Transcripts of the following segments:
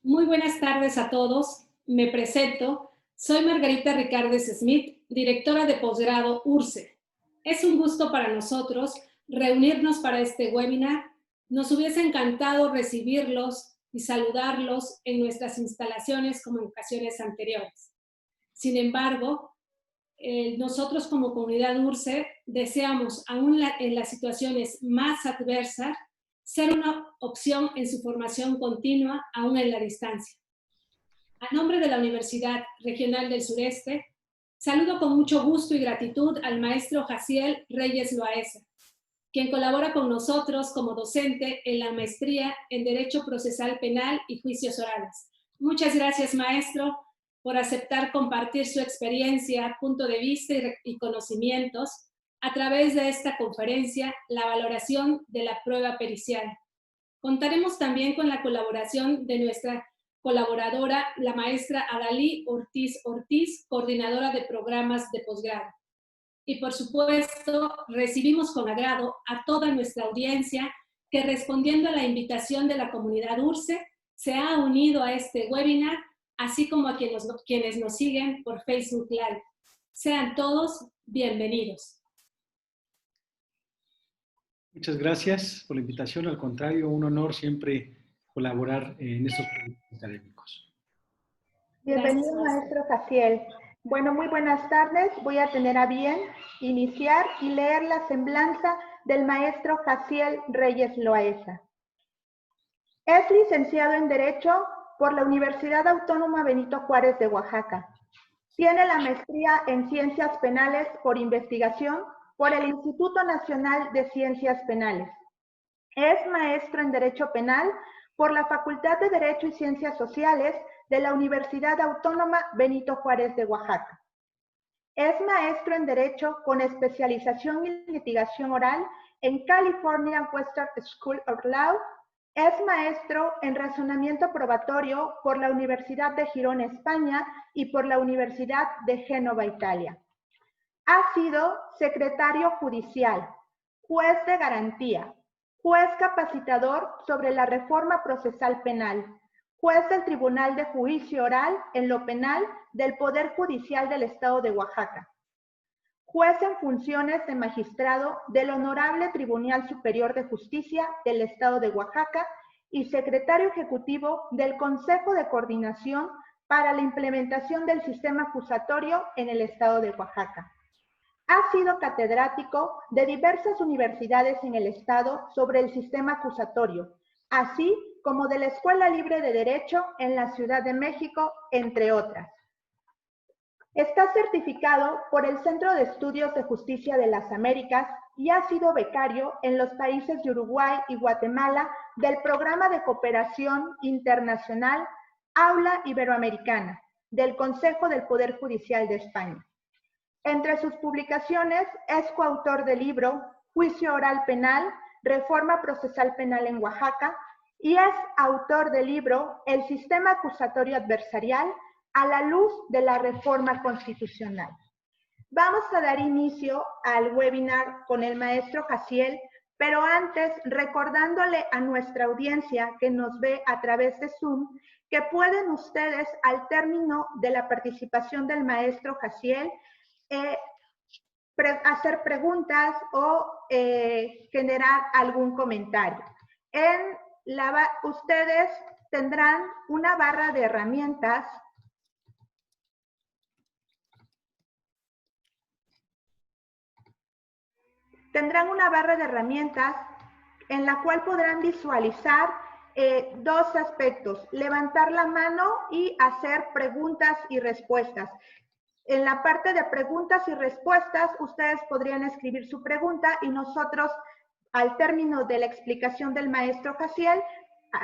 Muy buenas tardes a todos. Me presento. Soy Margarita Ricardes Smith, directora de posgrado URCE. Es un gusto para nosotros reunirnos para este webinar. Nos hubiese encantado recibirlos y saludarlos en nuestras instalaciones como en ocasiones anteriores. Sin embargo, nosotros como comunidad URCE deseamos, aún en las situaciones más adversas, ser una opción en su formación continua, aún en la distancia. A nombre de la Universidad Regional del Sureste, saludo con mucho gusto y gratitud al maestro Jaciel Reyes Loaesa, quien colabora con nosotros como docente en la maestría en Derecho Procesal Penal y Juicios Orales. Muchas gracias, maestro, por aceptar compartir su experiencia, punto de vista y conocimientos a través de esta conferencia, la valoración de la prueba pericial. Contaremos también con la colaboración de nuestra colaboradora, la maestra Adalí Ortiz, coordinadora de programas de posgrado. Y por supuesto, recibimos con agrado a toda nuestra audiencia que, respondiendo a la invitación de la comunidad URCE, se ha unido a este webinar, así como a quienes nos siguen por Facebook Live. Sean todos bienvenidos. Muchas gracias por la invitación. Al contrario, un honor siempre colaborar en estos proyectos académicos. Bienvenido, maestro Jaciel. Bueno, muy buenas tardes. Voy a tener a bien iniciar y leer la semblanza del maestro Jaciel Reyes Loaesa. Es licenciado en Derecho por la Universidad Autónoma Benito Juárez de Oaxaca. Tiene la maestría en Ciencias Penales por investigación por el Instituto Nacional de Ciencias Penales. Es maestro en Derecho Penal por la Facultad de Derecho y Ciencias Sociales de la Universidad Autónoma Benito Juárez de Oaxaca. Es maestro en Derecho con especialización en litigación oral en California Western School of Law. Es maestro en razonamiento probatorio por la Universidad de Girona, España, y por la Universidad de Génova, Italia. Ha sido secretario judicial, juez de garantía, juez capacitador sobre la reforma procesal penal, juez del Tribunal de Juicio Oral en lo penal del Poder Judicial del Estado de Oaxaca, juez en funciones de magistrado del Honorable Tribunal Superior de Justicia del Estado de Oaxaca y secretario ejecutivo del Consejo de Coordinación para la implementación del sistema acusatorio en el Estado de Oaxaca. Ha sido catedrático de diversas universidades en el Estado sobre el sistema acusatorio, así como de la Escuela Libre de Derecho en la Ciudad de México, entre otras. Está certificado por el Centro de Estudios de Justicia de las Américas y ha sido becario en los países de Uruguay y Guatemala del Programa de Cooperación Internacional Aula Iberoamericana del Consejo del Poder Judicial de España. Entre sus publicaciones es coautor del libro Juicio Oral Penal, Reforma Procesal Penal en Oaxaca, y es autor del libro El Sistema Acusatorio Adversarial a la luz de la Reforma Constitucional. Vamos a dar inicio al webinar con el maestro Jaciel, pero antes recordándole a nuestra audiencia que nos ve a través de Zoom, que pueden ustedes al término de la participación del maestro Jaciel hacer preguntas o generar algún comentario. Ustedes tendrán una barra de herramientas en la cual podrán visualizar dos aspectos: levantar la mano y hacer preguntas y respuestas. En la parte de preguntas y respuestas, ustedes podrían escribir su pregunta y nosotros, al término de la explicación del maestro Jaciel,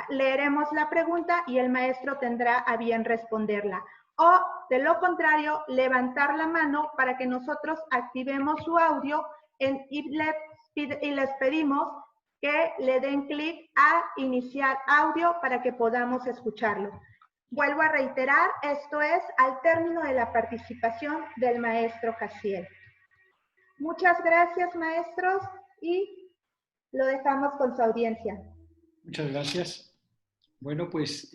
leeremos la pregunta y el maestro tendrá a bien responderla. O, de lo contrario, levantar la mano para que nosotros activemos su audio y les pedimos que le den clic a iniciar audio para que podamos escucharlo. Vuelvo a reiterar, esto es al término de la participación del maestro Jaciel. Muchas gracias, maestros, y lo dejamos con su audiencia. Muchas gracias. Bueno, pues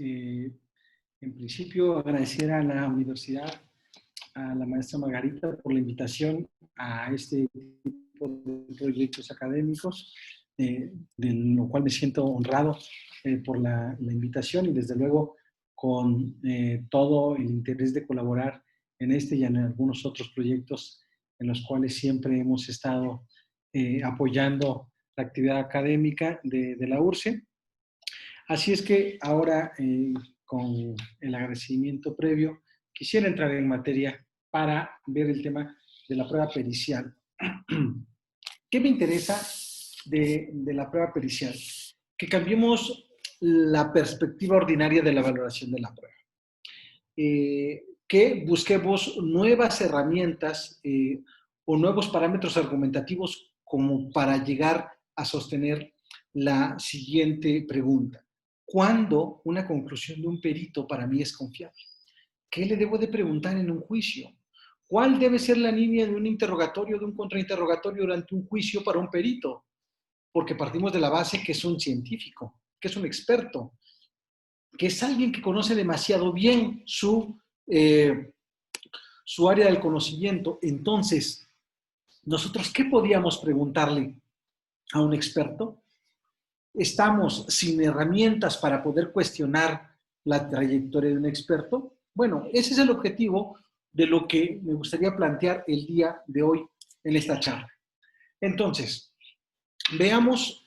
En principio, agradecer a la universidad, a la maestra Margarita por la invitación a este tipo de proyectos académicos, de lo cual me siento honrado por la invitación y desde luego con todo el interés de colaborar en este y en algunos otros proyectos en los cuales siempre hemos estado apoyando la actividad académica de la URSSE. Así es que ahora, con el agradecimiento previo, quisiera entrar en materia para ver el tema de la prueba pericial. ¿Qué me interesa de la prueba pericial? Que cambiemos la perspectiva ordinaria de la valoración de la prueba. Que busquemos nuevas herramientas o nuevos parámetros argumentativos como para llegar a sostener la siguiente pregunta. ¿Cuándo una conclusión de un perito para mí es confiable? ¿Qué le debo de preguntar en un juicio? ¿Cuál debe ser la línea de un interrogatorio, de un contrainterrogatorio durante un juicio para un perito? Porque partimos de la base que es un científico, que es un experto, que es alguien que conoce demasiado bien su área del conocimiento. Entonces, ¿nosotros qué podíamos preguntarle a un experto? ¿Estamos sin herramientas para poder cuestionar la trayectoria de un experto? Bueno, ese es el objetivo de lo que me gustaría plantear el día de hoy en esta charla. Entonces, vamos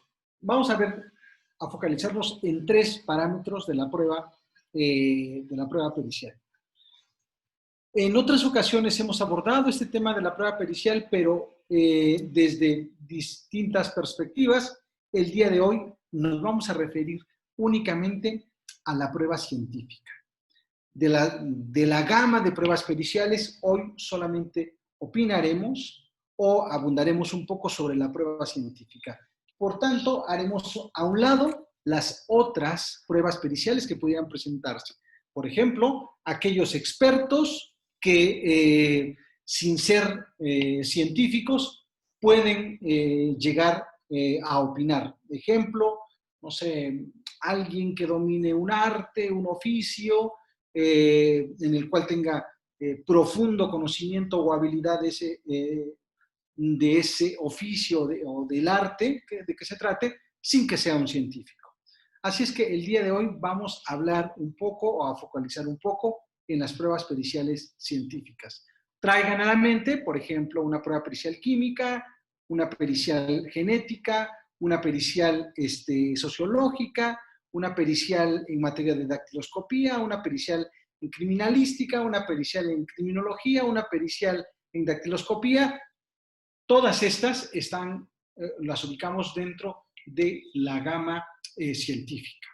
a focalizarnos en 3 parámetros de la prueba pericial. En otras ocasiones hemos abordado este tema de la prueba pericial, pero desde distintas perspectivas. El día de hoy nos vamos a referir únicamente a la prueba científica. De la gama de pruebas periciales, hoy solamente opinaremos o abundaremos un poco sobre la prueba científica. Por tanto, haremos a un lado las otras pruebas periciales que pudieran presentarse. Por ejemplo, aquellos expertos que sin ser científicos pueden llegar a opinar. Ejemplo, no sé, alguien que domine un arte, un oficio, en el cual tenga profundo conocimiento o habilidad de ese oficio o del arte de que se trate, sin que sea un científico. Así es que el día de hoy vamos a hablar un poco o a focalizar un poco en las pruebas periciales científicas. Traigan a la mente, por ejemplo, una prueba pericial química, una pericial genética, una pericial sociológica, una pericial en materia de dactiloscopía, una pericial en criminalística, una pericial en criminología, una pericial en dactiloscopía. Todas estas las ubicamos dentro de la gama científica.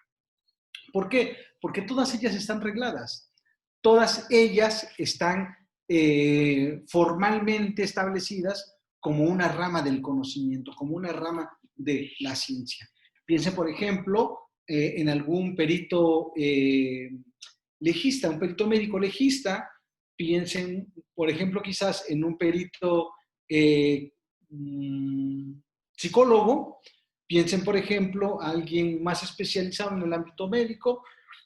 ¿Por qué? Porque todas ellas están regladas. Todas ellas están formalmente establecidas como una rama del conocimiento, como una rama de la ciencia. Piensen, por ejemplo, en algún perito legista, un perito médico legista. Piensen, por ejemplo, quizás en un perito psicólogo. Piensen, por ejemplo, a alguien más especializado en el ámbito médico.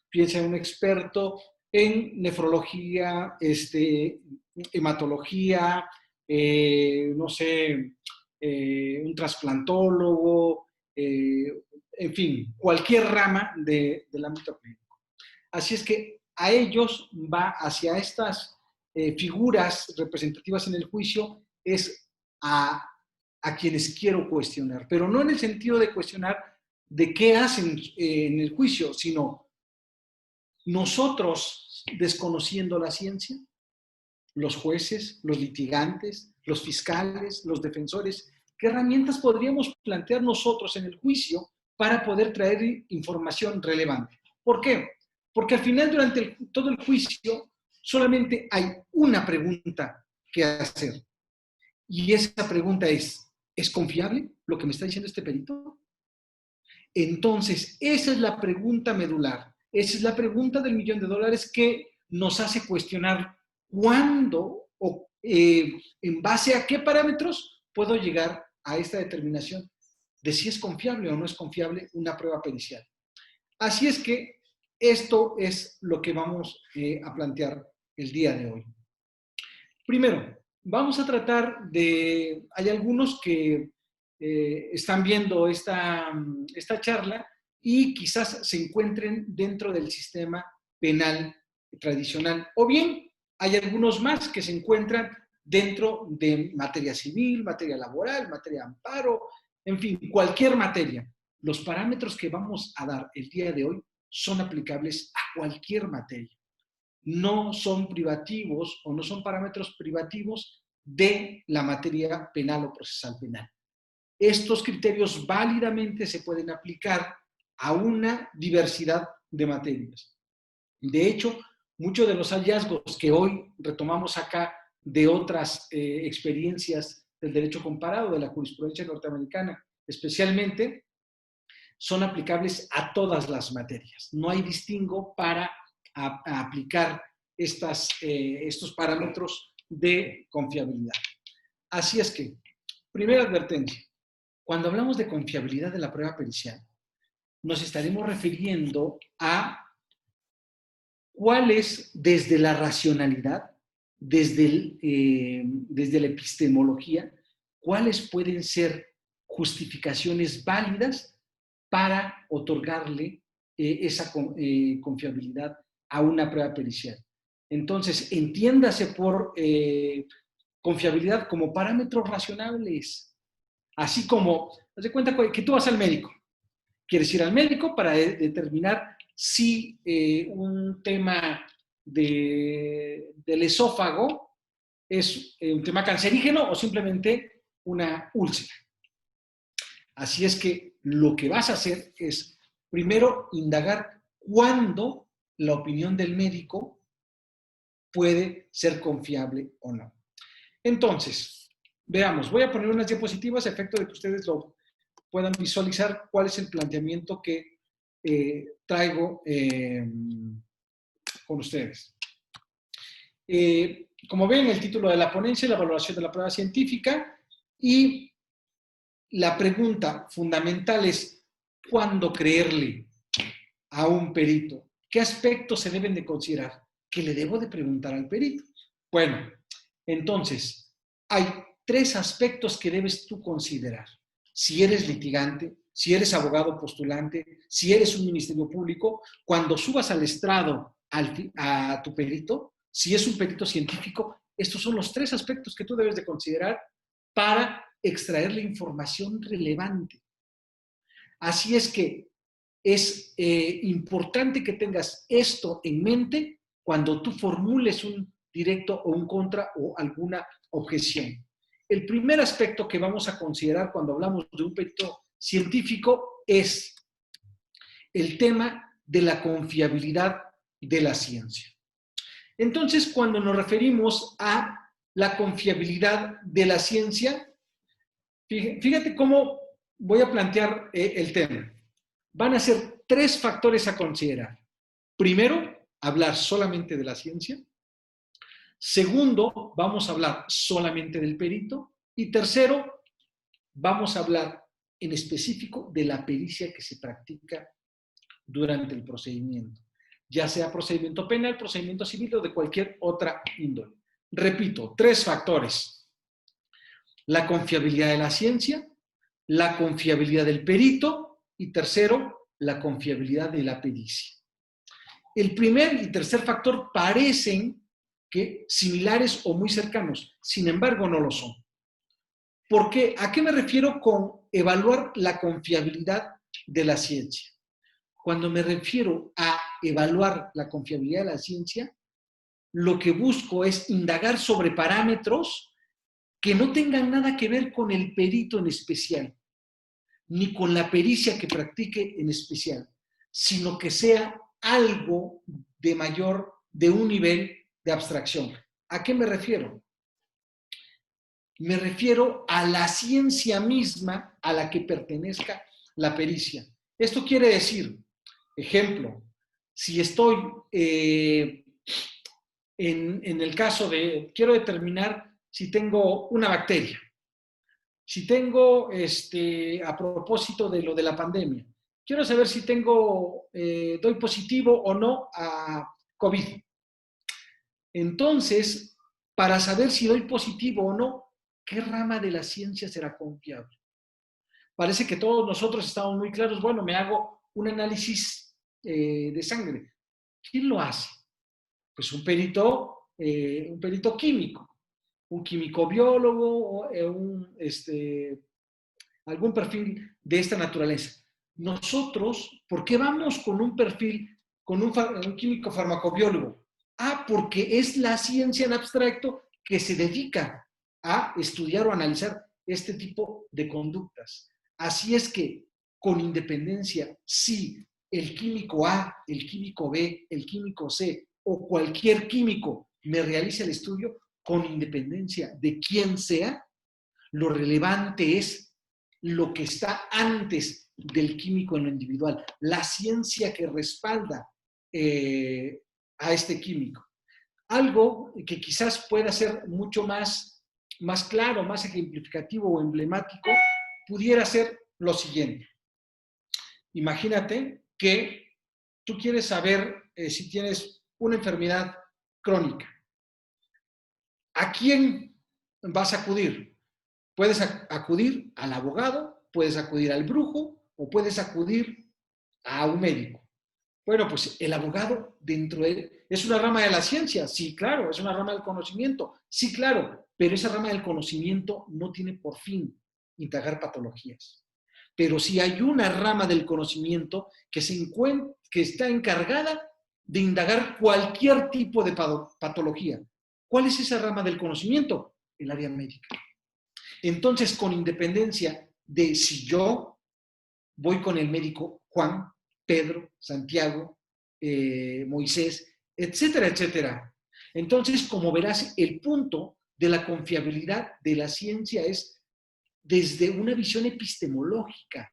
Piensen en un experto en nefrología, hematología, no sé, un trasplantólogo, en fin, cualquier rama del ámbito médico. Así es que a ellos va hacia estas figuras representativas en el juicio, es a quienes quiero cuestionar, pero no en el sentido de cuestionar de qué hacen en el juicio, sino nosotros desconociendo la ciencia, los jueces, los litigantes, los fiscales, los defensores, ¿qué herramientas podríamos plantear nosotros en el juicio para poder traer información relevante? ¿Por qué? Porque al final, durante todo el juicio, solamente hay una pregunta que hacer. Y esa pregunta ¿es confiable lo que me está diciendo este perito? Entonces, esa es la pregunta medular. Esa es la pregunta del $1.000.000 que nos hace cuestionar cuándo o en base a qué parámetros puedo llegar a esta determinación de si es confiable o no es confiable una prueba pericial. Así es que esto es lo que vamos a plantear el día de hoy. Primero, vamos a tratar de... Hay algunos que están viendo esta charla y quizás se encuentren dentro del sistema penal tradicional. O bien, hay algunos más que se encuentran dentro de materia civil, materia laboral, materia de amparo, en fin, cualquier materia. Los parámetros que vamos a dar el día de hoy son aplicables a cualquier materia. No son privativos o no son parámetros privativos de la materia penal o procesal penal. Estos criterios válidamente se pueden aplicar a una diversidad de materias. De hecho, muchos de los hallazgos que hoy retomamos acá de otras experiencias del derecho comparado, de la jurisprudencia norteamericana, especialmente, son aplicables a todas las materias. No hay distingo para aplicar estos parámetros de confiabilidad. Así es que, primera advertencia, cuando hablamos de confiabilidad de la prueba pericial, nos estaremos refiriendo a cuál es desde la racionalidad, desde la epistemología, cuáles pueden ser justificaciones válidas para otorgarle esa confiabilidad a una prueba pericial. Entonces, entiéndase por confiabilidad como parámetros razonables. Así como, haz de cuenta que tú vas al médico. Quieres ir al médico para determinar si un tema del esófago es un tema cancerígeno o simplemente una úlcera. Así es que lo que vas a hacer es, primero, indagar cuándo la opinión del médico puede ser confiable o no. Entonces, veamos, voy a poner unas diapositivas a efecto de que ustedes lo puedan visualizar cuál es el planteamiento que traigo con ustedes. Como ven, el título de la ponencia es la valoración de la prueba científica y la pregunta fundamental es ¿cuándo creerle a un perito? ¿Qué aspectos se deben de considerar? ¿Qué le debo de preguntar al perito? Bueno, entonces, hay 3 aspectos que debes tú considerar. Si eres litigante, si eres abogado postulante, si eres un ministerio público, cuando subas al estrado a tu perito, si es un perito científico, estos son los 3 aspectos que tú debes de considerar para extraer la información relevante. Así es que es importante que tengas esto en mente cuando tú formules un directo o un contra o alguna objeción. El primer aspecto que vamos a considerar cuando hablamos de un perito científico es el tema de la confiabilidad de la ciencia. Entonces, cuando nos referimos a la confiabilidad de la ciencia, fíjate cómo voy a plantear el tema. Van a ser 3 factores a considerar. Primero, hablar solamente de la ciencia. Segundo, vamos a hablar solamente del perito. Y tercero, vamos a hablar en específico de la pericia que se practica durante el procedimiento, ya sea procedimiento penal, procedimiento civil o de cualquier otra índole. Repito, 3 factores. La confiabilidad de la ciencia, la confiabilidad del perito y tercero, la confiabilidad de la pericia. El primer y tercer factor parecen que similares o muy cercanos, sin embargo no lo son. ¿Por qué? ¿A qué me refiero con evaluar la confiabilidad de la ciencia? Cuando me refiero a evaluar la confiabilidad de la ciencia, lo que busco es indagar sobre parámetros que no tengan nada que ver con el perito en especial, ni con la pericia que practique en especial, sino que sea algo de un nivel de abstracción. ¿A qué me refiero? Me refiero a la ciencia misma a la que pertenezca la pericia. Esto quiere decir, ejemplo, si estoy en el caso de, quiero determinar si tengo una bacteria, si tengo, a propósito de lo de la pandemia, quiero saber si doy positivo o no a COVID. Entonces, para saber si doy positivo o no, ¿qué rama de la ciencia será confiable? Parece que todos nosotros estamos muy claros, bueno, me hago un análisis de sangre. ¿Quién lo hace? Pues un perito químico, un químico biólogo, algún perfil de esta naturaleza. Nosotros, ¿por qué vamos con un perfil, con un químico farmacobiólogo? Porque es la ciencia en abstracto que se dedica a estudiar o analizar este tipo de conductas. Así es que, con independencia, si el químico A, el químico B, el químico C o cualquier químico me realiza el estudio, con independencia de quién sea, lo relevante es lo que está antes del químico en lo individual, la ciencia que respalda a este químico. Algo que quizás pueda ser mucho más claro, más ejemplificativo o emblemático, pudiera ser lo siguiente. Imagínate que tú quieres saber si tienes una enfermedad crónica. ¿A quién vas a acudir? Puedes acudir al abogado, puedes acudir al brujo o puedes acudir a un médico. Bueno, pues el abogado dentro de él es una rama de la ciencia, sí, claro, es una rama del conocimiento, sí, claro, pero esa rama del conocimiento no tiene por fin indagar patologías. Pero sí hay una rama del conocimiento que está encargada de indagar cualquier tipo de patología. ¿Cuál es esa rama del conocimiento? El área médica. Entonces, con independencia de si yo voy con el médico Juan, Pedro, Santiago, Moisés, etcétera, etcétera. Entonces, como verás, el punto de la confiabilidad de la ciencia es desde una visión epistemológica,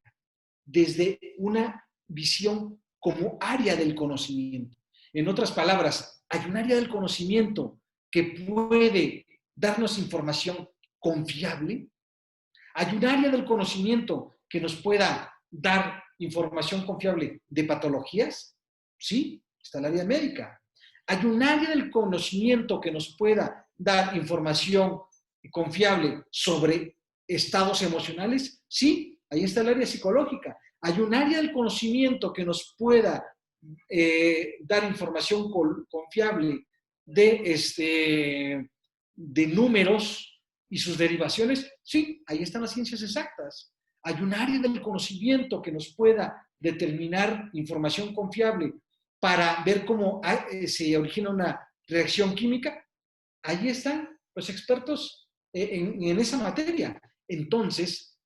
desde una visión como área del conocimiento. En otras palabras, hay un área del conocimiento que puede darnos información confiable. Hay un área del conocimiento que nos pueda dar información confiable de patologías. Sí, está el área médica. Hay un área del conocimiento que nos pueda dar información confiable sobre estados emocionales. Sí, ahí está el área psicológica. Hay un área del conocimiento que nos pueda dar información confiable de números y sus derivaciones. Sí, ahí están las ciencias exactas. Hay un área del conocimiento que nos pueda determinar información confiable para ver cómo se origina una reacción química. Ahí están los expertos en esa materia. Entonces,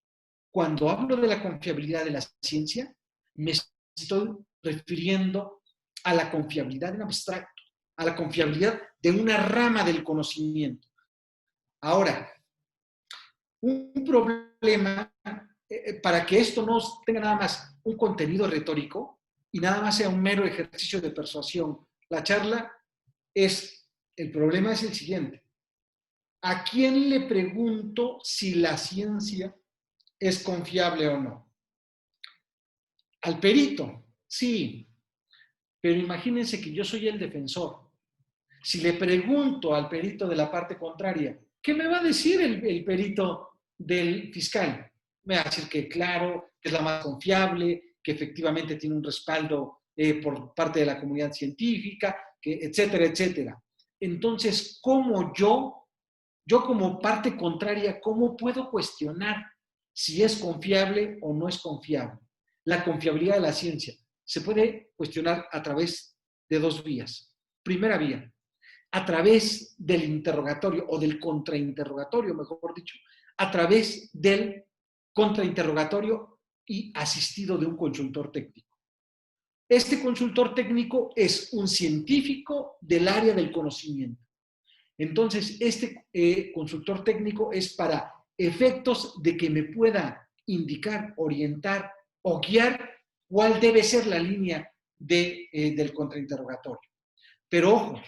cuando hablo de la confiabilidad de la ciencia, me estoy refiriendo a la confiabilidad en abstracto, a la confiabilidad de una rama del conocimiento. Ahora, un problema, para que esto no tenga nada más un contenido retórico y nada más sea un mero ejercicio de persuasión, la charla el problema es el siguiente. ¿A quién le pregunto si la ciencia es confiable o no? Al perito, sí, pero imagínense que yo soy el defensor. Si le pregunto al perito de la parte contraria, ¿qué me va a decir el perito del fiscal? Me va a decir que claro, que es la más confiable, que efectivamente tiene un respaldo por parte de la comunidad científica, que etcétera, etcétera. Entonces, ¿cómo yo como parte contraria, cómo puedo cuestionar si es confiable o no es confiable? La confiabilidad de la ciencia se puede cuestionar a través de dos vías. Primera vía, a través del interrogatorio o del contrainterrogatorio, mejor dicho, a través del contrainterrogatorio y asistido de un consultor técnico. Este consultor técnico es un científico del área del conocimiento. Entonces, este consultor técnico es para efectos de que me pueda indicar, orientar o guiar cuál debe ser la línea del contrainterrogatorio. Pero ojo,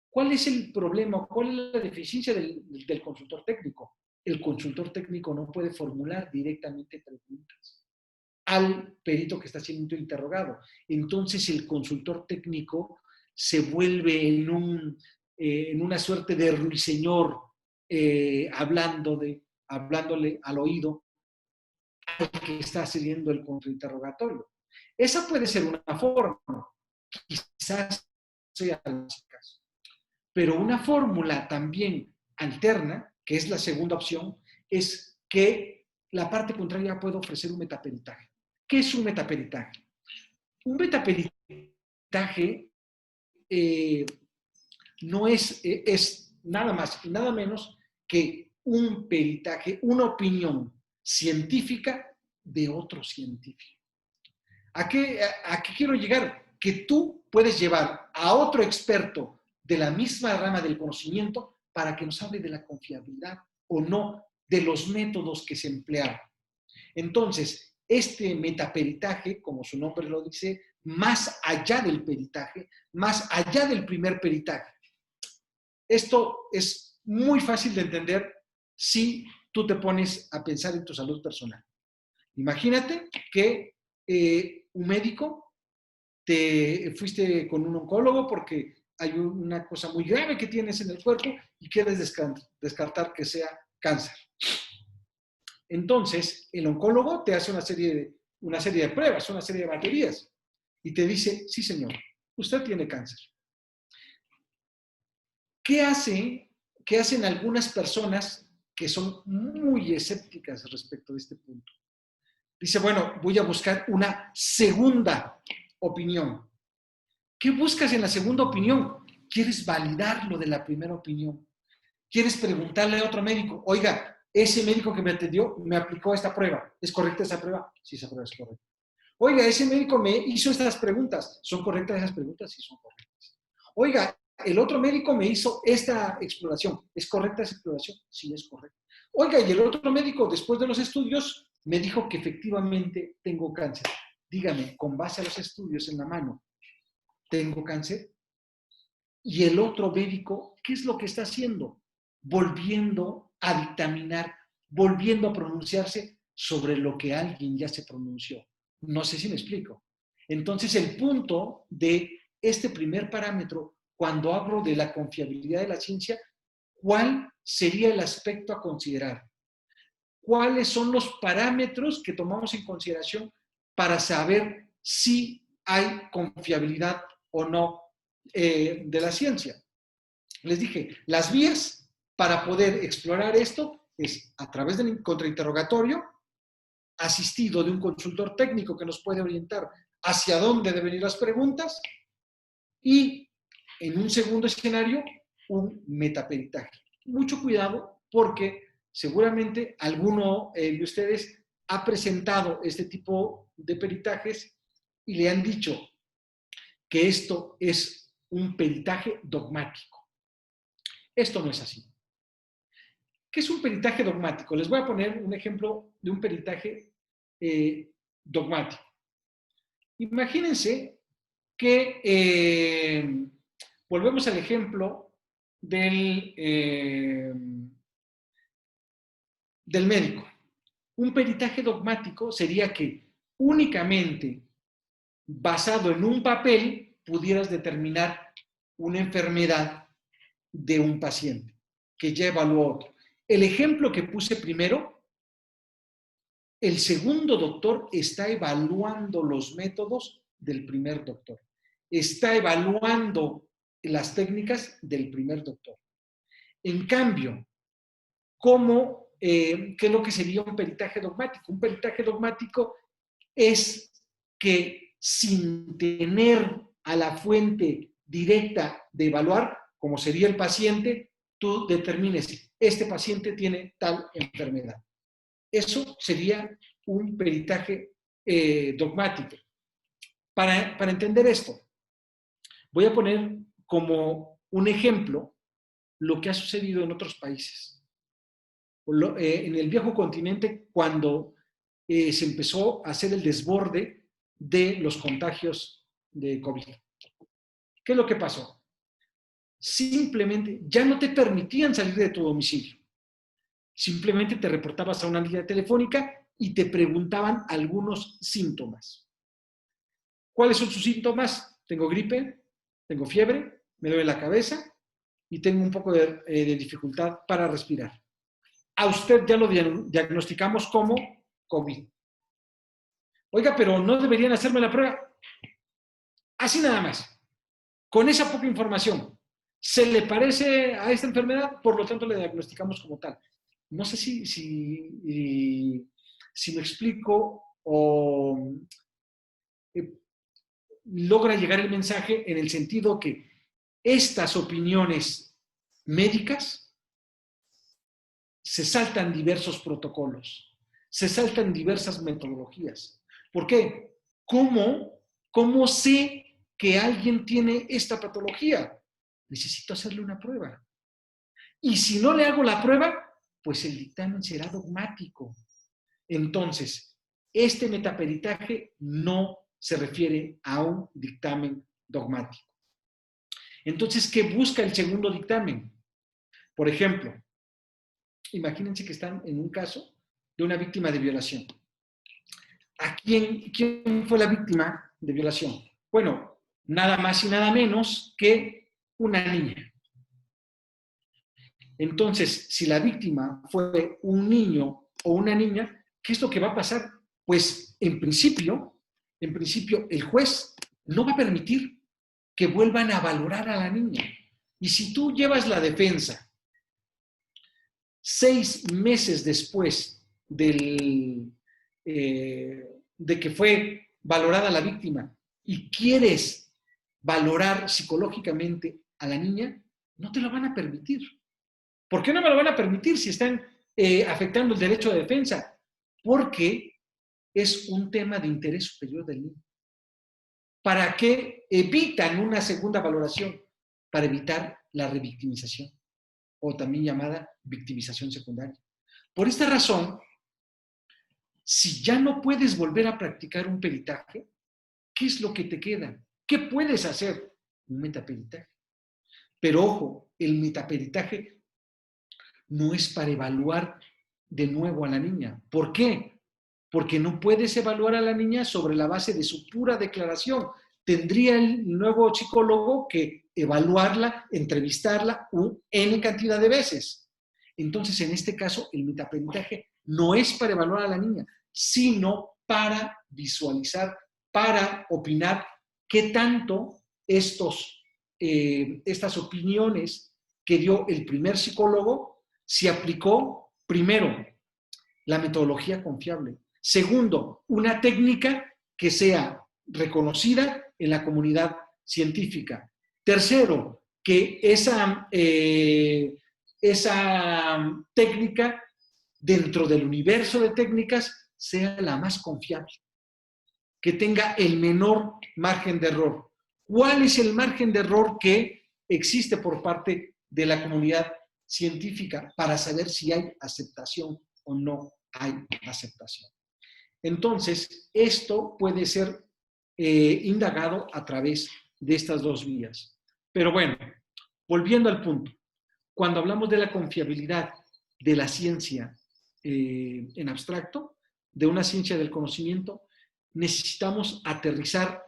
¿cuál es el problema? ¿Cuál es la deficiencia del consultor técnico? El consultor técnico no puede formular directamente preguntas. al perito que está siendo interrogado. Entonces el consultor técnico se vuelve en una suerte de ruiseñor, hablándole al oído al que está haciendo el contrainterrogatorio. Esa puede ser una forma, quizás sea el caso. Pero una fórmula también alterna, que es la segunda opción, es que la parte contraria puede ofrecer un metaperitaje. ¿Qué es un metaperitaje? Un metaperitaje no es nada más y nada menos que un peritaje, una opinión científica de otro científico. ¿A qué quiero llegar? Que tú puedes llevar a otro experto de la misma rama del conocimiento para que nos hable de la confiabilidad o no de los métodos que se emplearon. Entonces, este metaperitaje, como su nombre lo dice, más allá del peritaje, más allá del primer peritaje. Esto es muy fácil de entender si tú te pones a pensar en tu salud personal. Imagínate que un médico, te fuiste con un oncólogo porque hay una cosa muy grave que tienes en el cuerpo y quieres descartar que sea cáncer. Entonces, el oncólogo te hace una serie de pruebas, una serie de baterías y te dice, sí señor, usted tiene cáncer. ¿Qué hacen algunas personas que son muy escépticas respecto de este punto? Dice, bueno, voy a buscar una segunda opinión. ¿Qué buscas en la segunda opinión? ¿Quieres validar lo de la primera opinión? ¿Quieres preguntarle a otro médico? Oiga, ese médico que me atendió me aplicó esta prueba. ¿Es correcta esa prueba? Sí, esa prueba es correcta. Oiga, ese médico me hizo estas preguntas. ¿Son correctas esas preguntas? Sí, son correctas. Oiga, el otro médico me hizo esta exploración. ¿Es correcta esa exploración? Sí, es correcta. Oiga, y el otro médico, después de los estudios, me dijo que efectivamente tengo cáncer. Dígame, con base a los estudios en la mano, ¿tengo cáncer? Y el otro médico, ¿qué es lo que está haciendo? Volviendo a dictaminar, volviendo a pronunciarse sobre lo que alguien ya se pronunció. No sé si me explico. Entonces, el punto de este primer parámetro, cuando hablo de la confiabilidad de la ciencia, ¿cuál sería el aspecto a considerar? ¿Cuáles son los parámetros que tomamos en consideración para saber si hay confiabilidad o no de la ciencia? Les dije, las vías para poder explorar esto es a través del contrainterrogatorio, asistido de un consultor técnico que nos puede orientar hacia dónde deben ir las preguntas y, en un segundo escenario, un metaperitaje. Mucho cuidado porque seguramente alguno de ustedes ha presentado este tipo de peritajes y le han dicho que esto es un peritaje dogmático. Esto no es así. ¿Qué es un peritaje dogmático? Les voy a poner un ejemplo de un peritaje dogmático. Imagínense que volvemos al ejemplo del médico. Un peritaje dogmático sería que únicamente basado en un papel pudieras determinar una enfermedad de un paciente que ya evaluó otro. El ejemplo que puse primero, el segundo doctor está evaluando los métodos del primer doctor. Está evaluando las técnicas del primer doctor. En cambio, ¿qué es lo que sería un peritaje dogmático? Un peritaje dogmático es que sin tener a la fuente directa de evaluar, como sería el paciente, tú determines, este paciente tiene tal enfermedad. Eso sería un peritaje dogmático. Para entender esto, voy a poner como un ejemplo lo que ha sucedido en otros países. En el viejo continente, cuando se empezó a hacer el desborde de los contagios de COVID. ¿Qué es lo que pasó? Simplemente ya no te permitían salir de tu domicilio. Simplemente te reportabas a una línea telefónica y te preguntaban algunos síntomas. ¿Cuáles son sus síntomas? Tengo gripe, tengo fiebre, me duele la cabeza y tengo un poco de dificultad para respirar. A usted ya lo diagnosticamos como COVID. Oiga, pero no deberían hacerme la prueba. Así nada más. Con esa poca información. ¿Se le parece a esta enfermedad? Por lo tanto, le diagnosticamos como tal. No sé si me explico o logra llegar el mensaje en el sentido que estas opiniones médicas se saltan diversos protocolos, se saltan diversas metodologías. ¿Por qué? ¿Cómo sé que alguien tiene esta patología? Necesito hacerle una prueba. Y si no le hago la prueba, pues el dictamen será dogmático. Entonces, este metaperitaje no se refiere a un dictamen dogmático. Entonces, ¿qué busca el segundo dictamen? Por ejemplo, imagínense que están en un caso de una víctima de violación. ¿Quién fue la víctima de violación? Bueno, nada más y nada menos que una niña. Entonces, si la víctima fue un niño o una niña, ¿qué es lo que va a pasar? Pues, en principio, el juez no va a permitir que vuelvan a valorar a la niña. Y si tú llevas la defensa 6 meses después de que fue valorada la víctima y quieres valorar psicológicamente a la niña, no te lo van a permitir. ¿Por qué no me lo van a permitir si están afectando el derecho de defensa? Porque es un tema de interés superior del niño. ¿Para qué evitan una segunda valoración? Para evitar la revictimización, o también llamada victimización secundaria. Por esta razón, si ya no puedes volver a practicar un peritaje, ¿qué es lo que te queda? ¿Qué puedes hacer? Un metaperitaje. Pero ojo, el metaperitaje no es para evaluar de nuevo a la niña. ¿Por qué? Porque no puedes evaluar a la niña sobre la base de su pura declaración. Tendría el nuevo psicólogo que evaluarla, entrevistarla N cantidad de veces. Entonces, en este caso, el metaperitaje no es para evaluar a la niña, sino para visualizar, para opinar qué tanto estas opiniones que dio el primer psicólogo se aplicó, primero, la metodología confiable. Segundo, una técnica que sea reconocida en la comunidad científica. Tercero, que esa técnica dentro del universo de técnicas sea la más confiable, que tenga el menor margen de error. ¿Cuál es el margen de error que existe por parte de la comunidad científica para saber si hay aceptación o no hay aceptación? Entonces, esto puede ser indagado a través de estas dos vías. Pero bueno, volviendo al punto, cuando hablamos de la confiabilidad de la ciencia en abstracto, de una ciencia del conocimiento, necesitamos aterrizar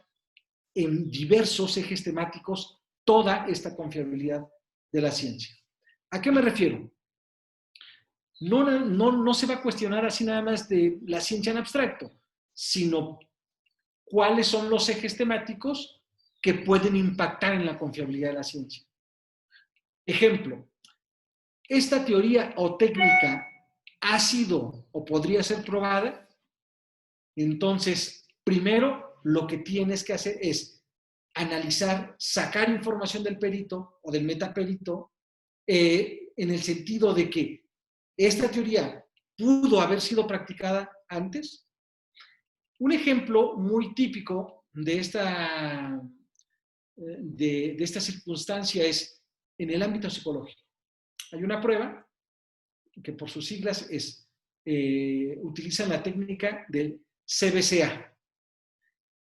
en diversos ejes temáticos toda esta confiabilidad de la ciencia. ¿A qué me refiero? No se va a cuestionar así nada más de la ciencia en abstracto, sino cuáles son los ejes temáticos que pueden impactar en la confiabilidad de la ciencia. Ejemplo, esta teoría o técnica ha sido o podría ser probada. Entonces, primero lo que tienes que hacer es analizar, sacar información del perito o del metaperito en el sentido de que esta teoría pudo haber sido practicada antes. Un ejemplo muy típico de esta circunstancia es en el ámbito psicológico. Hay una prueba que por sus siglas utilizan la técnica del CBCA.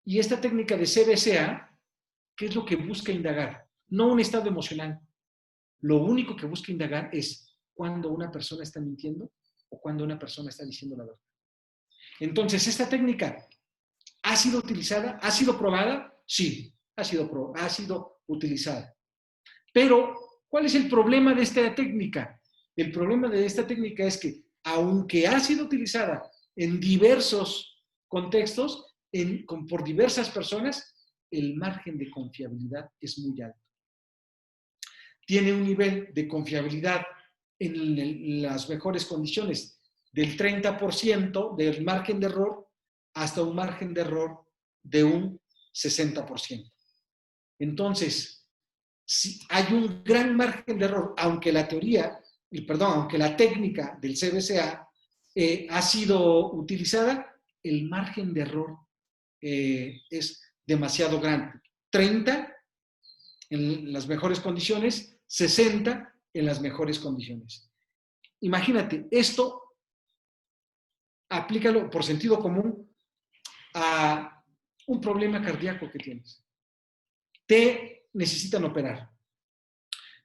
Y esta técnica de CBCA, ¿qué es lo que busca indagar? No un estado emocional. Lo único que busca indagar es cuando una persona está mintiendo o cuando una persona está diciendo la verdad. Entonces, ¿esta técnica ha sido utilizada? ¿Ha sido probada? Sí, ha sido utilizada. Pero, ¿cuál es el problema de esta técnica? El problema de esta técnica es que, aunque ha sido utilizada en diversos contextos, por diversas personas, el margen de confiabilidad es muy alto. Tiene un nivel de confiabilidad en las mejores condiciones del 30% del margen de error hasta un margen de error de un 60%. Entonces, si hay un gran margen de error, aunque la técnica del CBCA ha sido utilizada, el margen de error es demasiado grande. 30 en las mejores condiciones, 60 en las mejores condiciones. Imagínate, esto aplícalo por sentido común a un problema cardíaco que tienes. Te necesitan operar.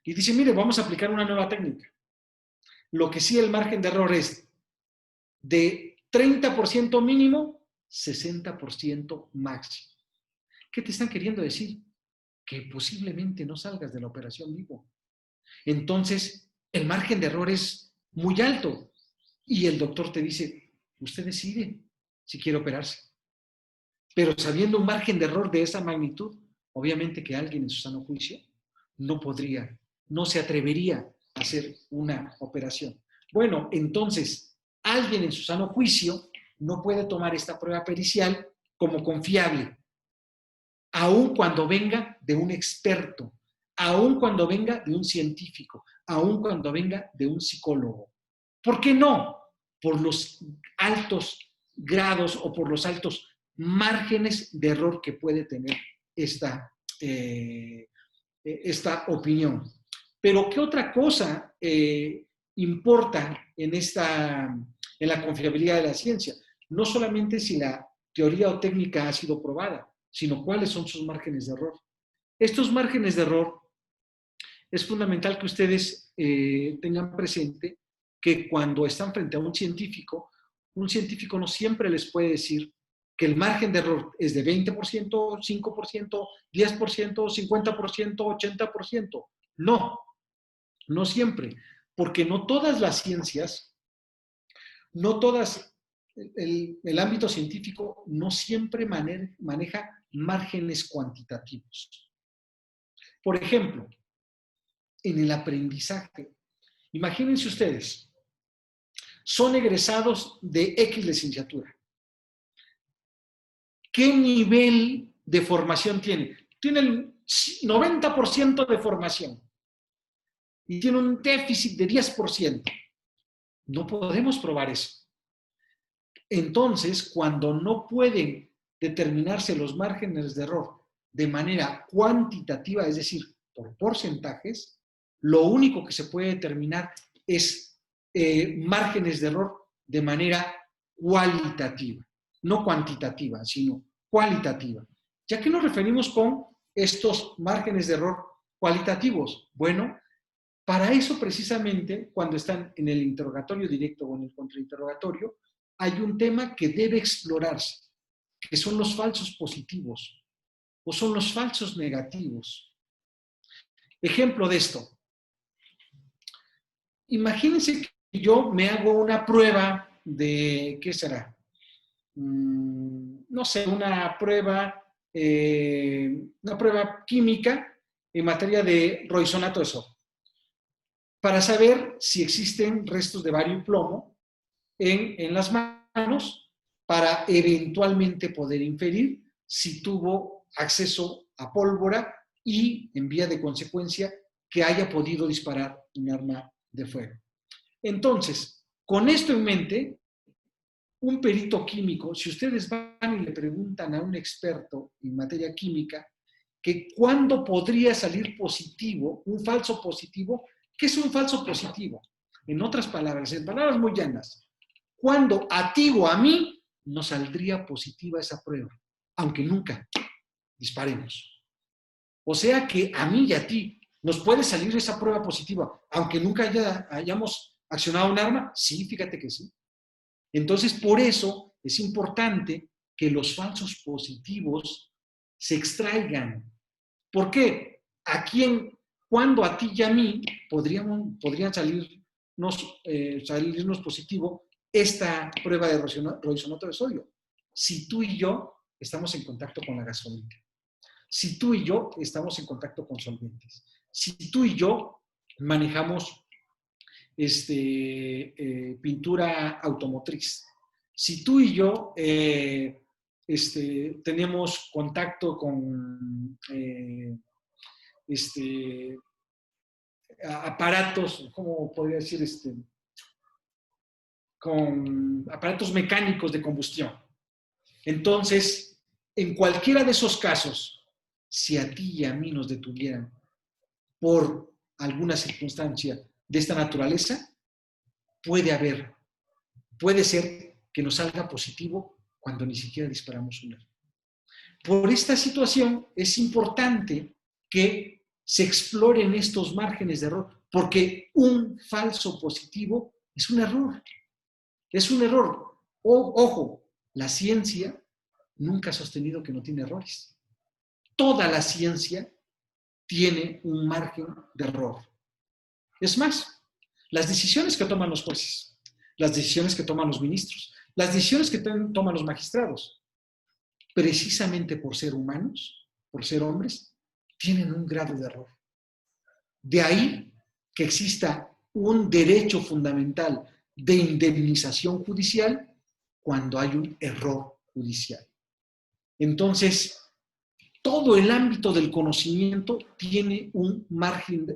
Y dice, mire, vamos a aplicar una nueva técnica. Lo que sí el margen de error es de 30% mínimo, 60% máximo. ¿Qué te están queriendo decir? Que posiblemente no salgas de la operación vivo. Entonces, el margen de error es muy alto. Y el doctor te dice, usted decide si quiere operarse. Pero sabiendo un margen de error de esa magnitud, obviamente que alguien en su sano juicio no se atrevería a hacer una operación. Bueno, entonces, alguien en su sano juicio no puede tomar esta prueba pericial como confiable, aun cuando venga de un experto, aun cuando venga de un científico, aun cuando venga de un psicólogo. ¿Por qué no? Por los altos grados o por los altos márgenes de error que puede tener esta opinión. Pero ¿qué otra cosa importa en la confiabilidad de la ciencia? No solamente si la teoría o técnica ha sido probada, sino cuáles son sus márgenes de error. Estos márgenes de error es fundamental que ustedes tengan presente que cuando están frente a un científico no siempre les puede decir que el margen de error es de 20%, 5%, 10%, 50%, 80%. No siempre, porque no todas las ciencias, el ámbito científico no siempre maneja márgenes cuantitativos. Por ejemplo, en el aprendizaje, imagínense ustedes, son egresados de X licenciatura. ¿Qué nivel de formación tiene? Tiene el 90% de formación y tiene un déficit de 10%. No podemos probar eso. Entonces, cuando no pueden determinarse los márgenes de error de manera cuantitativa, es decir, por porcentajes, lo único que se puede determinar es márgenes de error de manera cualitativa, no cuantitativa, sino cualitativa. ¿Ya qué nos referimos con estos márgenes de error cualitativos? Bueno, para eso precisamente, cuando están en el interrogatorio directo o en el contrainterrogatorio, hay un tema que debe explorarse, que son los falsos positivos o son los falsos negativos. Ejemplo de esto. Imagínense que yo me hago una prueba de, ¿qué será? No sé, una prueba química en materia de roisonato de sodio, para saber si existen restos de bario y plomo en las manos, para eventualmente poder inferir si tuvo acceso a pólvora y, en vía de consecuencia, que haya podido disparar un arma de fuego. Entonces, con esto en mente, un perito químico, si ustedes van y le preguntan a un experto en materia química que cuándo podría salir positivo, un falso positivo, ¿qué es un falso positivo? En otras palabras, en palabras muy llanas, cuando a ti o a mí nos saldría positiva esa prueba, aunque nunca disparemos. O sea que a mí y a ti nos puede salir esa prueba positiva, aunque nunca hayamos accionado un arma. Sí, fíjate que sí. Entonces, por eso es importante que los falsos positivos se extraigan. ¿Por qué? Cuando a ti y a mí podrían salirnos positivo esta prueba de rohisonato de sodio. Si tú y yo estamos en contacto con la gasolina, si tú y yo estamos en contacto con solventes, si tú y yo manejamos pintura automotriz, si tú y yo tenemos contacto con aparatos, ¿cómo podría decir? Con aparatos mecánicos de combustión. Entonces, en cualquiera de esos casos, si a ti y a mí nos detuvieran por alguna circunstancia de esta naturaleza, puede ser que nos salga positivo cuando ni siquiera disparamos un arma. Por esta situación es importante que se exploren estos márgenes de error, porque un falso positivo es un error. Es un error. Ojo, la ciencia nunca ha sostenido que no tiene errores. Toda la ciencia tiene un margen de error. Es más, las decisiones que toman los jueces, las decisiones que toman los ministros, las decisiones que toman los magistrados, precisamente por ser humanos, por ser hombres, tienen un grado de error. De ahí que exista un derecho fundamental de indemnización judicial cuando hay un error judicial. Entonces, todo el ámbito del conocimiento tiene un margen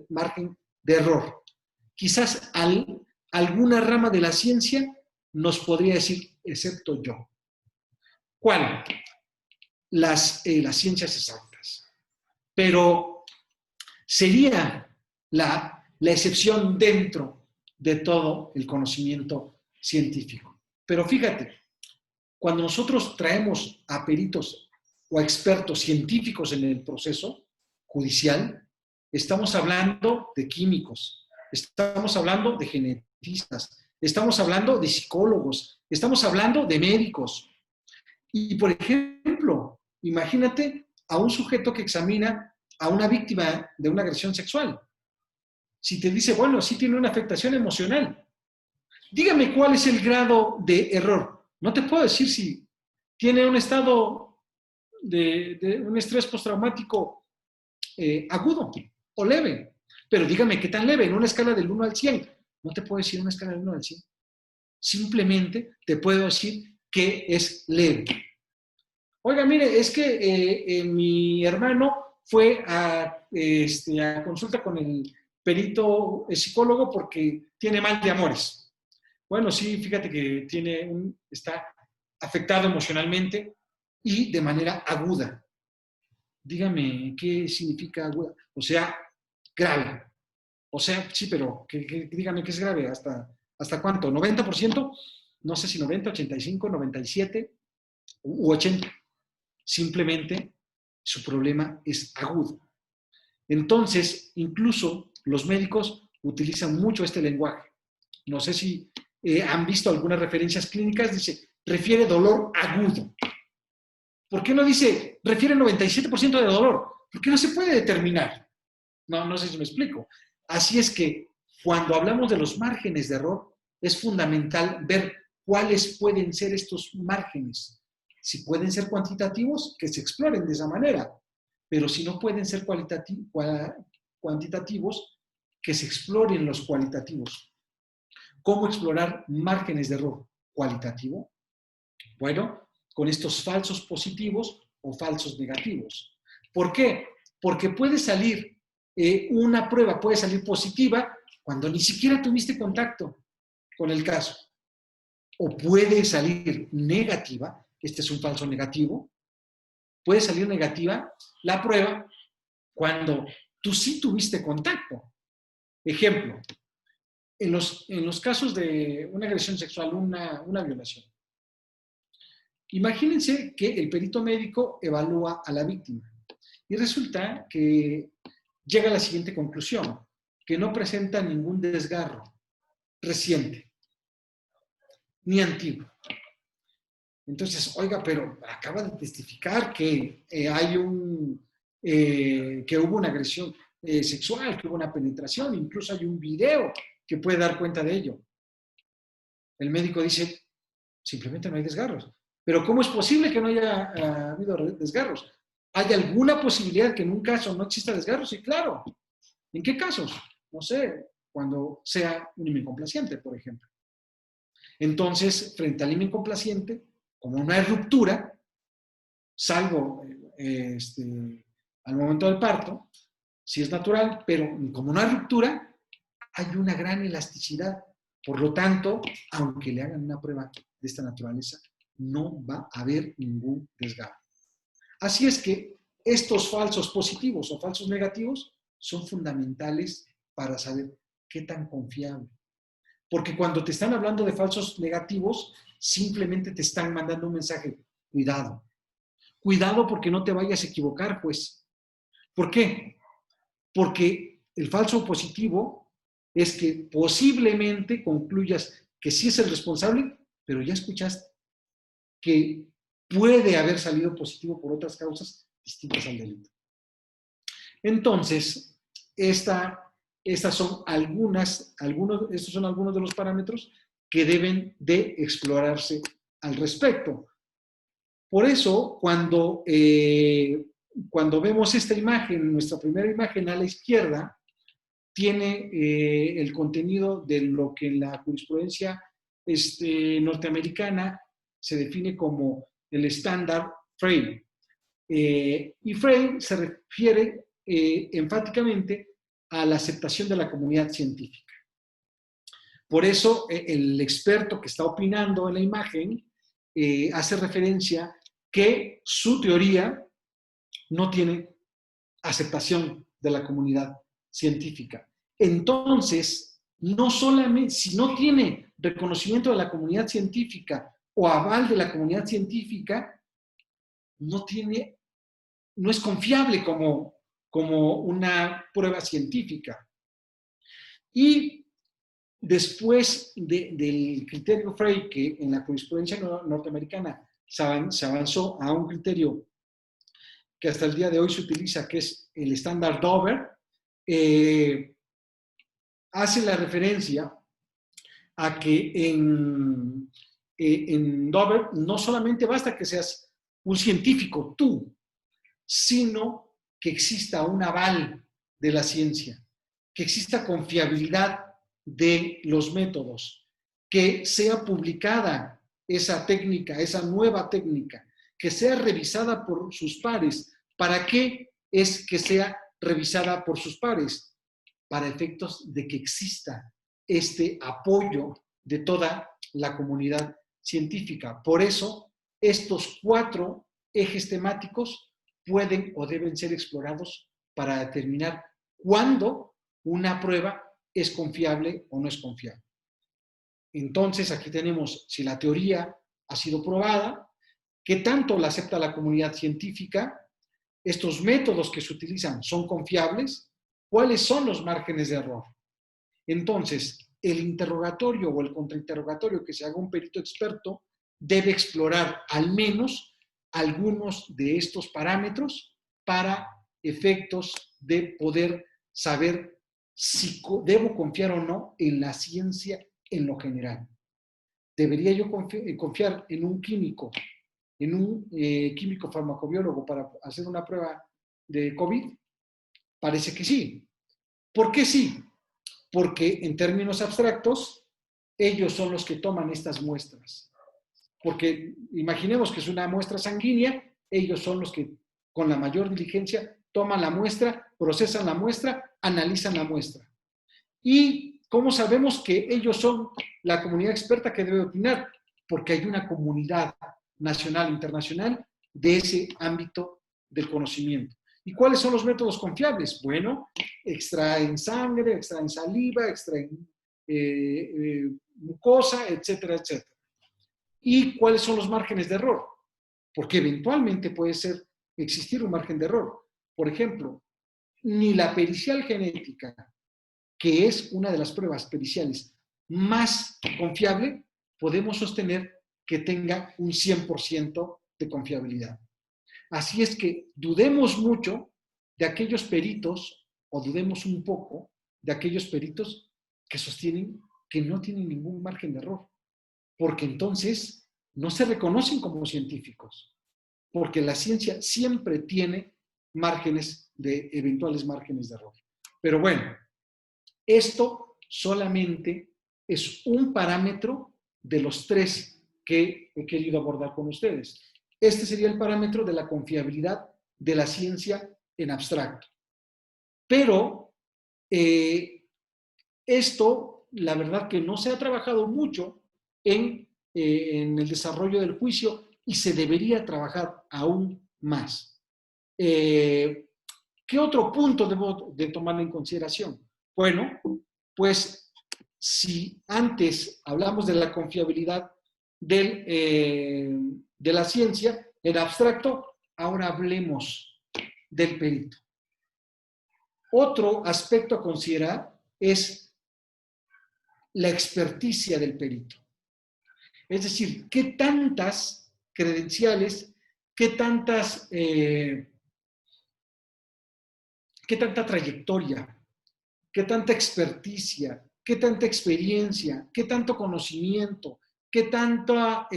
de error. Quizás alguna rama de la ciencia nos podría decir, excepto yo. ¿Cuál? Las ciencias exactas. Pero sería la excepción dentro de todo el conocimiento científico. Pero fíjate, cuando nosotros traemos a peritos o a expertos científicos en el proceso judicial, estamos hablando de químicos, estamos hablando de genetistas, estamos hablando de psicólogos, estamos hablando de médicos. Y, por ejemplo, imagínate a un sujeto que examina a una víctima de una agresión sexual. Si te dice, bueno, sí tiene una afectación emocional, dígame cuál es el grado de error. No te puedo decir si tiene un estado de un estrés postraumático agudo o leve, pero dígame qué tan leve, en una escala del 1 al 100. No te puedo decir una escala del 1 al 100. Simplemente te puedo decir que es leve. Oiga, mire, es que mi hermano fue a consulta con el perito psicólogo porque tiene mal de amores. Bueno, sí, fíjate que está afectado emocionalmente y de manera aguda. Dígame, ¿qué significa aguda? O sea, grave. O sea, sí, pero dígame qué es grave. ¿Hasta cuánto? ¿90%? No sé si 90, 85, 97 u 80. Simplemente su problema es agudo. Entonces, incluso los médicos utilizan mucho este lenguaje. No sé si han visto algunas referencias clínicas, dice, refiere dolor agudo. ¿Por qué no dice, refiere 97% de dolor? Porque no se puede determinar. No sé si me explico. Así es que cuando hablamos de los márgenes de error, es fundamental ver cuáles pueden ser estos márgenes. Si pueden ser cuantitativos, que se exploren de esa manera. Pero si no pueden ser cuantitativos, que se exploren los cualitativos. ¿Cómo explorar márgenes de error cualitativo? Bueno, con estos falsos positivos o falsos negativos. ¿Por qué? Porque puede salir una prueba, puede salir positiva cuando ni siquiera tuviste contacto con el caso. O puede salir negativa, este es un falso negativo, puede salir negativa la prueba cuando tú sí tuviste contacto. Ejemplo, en los casos de una agresión sexual, una violación. Imagínense que el perito médico evalúa a la víctima y resulta que llega a la siguiente conclusión, que no presenta ningún desgarro reciente ni antiguo. Entonces, oiga, pero acaba de testificar que que hubo una agresión sexual, que hubo una penetración, incluso hay un video que puede dar cuenta de ello. El médico dice, simplemente no hay desgarros. Pero ¿cómo es posible que no haya habido desgarros? ¿Hay alguna posibilidad que en un caso no exista desgarros? Sí, claro. ¿En qué casos? No sé, cuando sea un himen complaciente, por ejemplo. Entonces, frente al himen complaciente, como no hay ruptura, salvo al momento del parto, si es natural, pero como no hay ruptura, hay una gran elasticidad. Por lo tanto, aunque le hagan una prueba de esta naturaleza, no va a haber ningún desgarro. Así es que estos falsos positivos o falsos negativos son fundamentales para saber qué tan confiable. Porque cuando te están hablando de falsos negativos, simplemente te están mandando un mensaje, cuidado. Cuidado porque no te vayas a equivocar, pues. ¿Por qué? Porque el falso positivo es que posiblemente concluyas que sí es el responsable, pero ya escuchaste que puede haber salido positivo por otras causas distintas al delito. Entonces, estos son algunos de los parámetros que deben de explorarse al respecto. Por eso, cuando vemos esta imagen, nuestra primera imagen a la izquierda, tiene el contenido de lo que en la jurisprudencia norteamericana se define como el estándar Frey. Y Frey se refiere enfáticamente a la aceptación de la comunidad científica. Por eso, el experto que está opinando en la imagen hace referencia que su teoría no tiene aceptación de la comunidad científica. Entonces, no solamente, si no tiene reconocimiento de la comunidad científica o aval de la comunidad científica, no es confiable como una prueba científica. Y después del criterio Frey, que en la jurisprudencia norteamericana se avanzó a un criterio que hasta el día de hoy se utiliza, que es el estándar Dover, hace la referencia a que en Dover no solamente basta que seas un científico tú, sino que exista un aval de la ciencia, que exista confiabilidad de los métodos, que sea publicada esa técnica, esa nueva técnica, que sea revisada por sus pares. ¿Para qué es que sea revisada por sus pares? Para efectos de que exista este apoyo de toda la comunidad científica. Por eso, estos 4 ejes temáticos pueden o deben ser explorados para determinar cuándo una prueba es confiable o no es confiable. Entonces, aquí tenemos si la teoría ha sido probada, qué tanto la acepta la comunidad científica, estos métodos que se utilizan son confiables, cuáles son los márgenes de error. Entonces, el interrogatorio o el contrainterrogatorio que se haga un perito experto debe explorar al menos algunos de estos parámetros para efectos de poder saber si debo confiar o no en la ciencia en lo general. ¿Debería yo confiar en un químico, en un químico farmacobiólogo para hacer una prueba de COVID? Parece que sí. ¿Por qué sí? Porque en términos abstractos, ellos son los que toman estas muestras. Porque imaginemos que es una muestra sanguínea, ellos son los que con la mayor diligencia toman la muestra, procesan la muestra, analizan la muestra. ¿Y cómo sabemos que ellos son la comunidad experta que debe opinar? Porque hay una comunidad nacional e internacional de ese ámbito del conocimiento. ¿Y cuáles son los métodos confiables? Bueno, extraen sangre, extraen saliva, extraen mucosa, etcétera, etcétera. ¿Y cuáles son los márgenes de error? Porque eventualmente puede existir un margen de error. Por ejemplo, ni la pericial genética, que es una de las pruebas periciales más confiable, podemos sostener que tenga un 100% de confiabilidad. Así es que dudemos mucho de aquellos peritos, o dudemos un poco de aquellos peritos que sostienen que no tienen ningún margen de error, porque entonces no se reconocen como científicos, porque la ciencia siempre tiene eventuales márgenes de error. Pero bueno, esto solamente es un parámetro de los 3 que he querido abordar con ustedes. Este sería el parámetro de la confiabilidad de la ciencia en abstracto. Pero esto, la verdad que no se ha trabajado mucho en el desarrollo del juicio y se debería trabajar aún más. ¿Qué otro punto debo de tomar en consideración? Bueno, pues si antes hablamos de la confiabilidad de la ciencia en abstracto, ahora hablemos del perito. Otro aspecto a considerar es la experticia del perito. Es decir, qué tantas credenciales, qué tanta trayectoria, qué tanta experticia, qué tanta experiencia, qué tanto conocimiento, qué tanta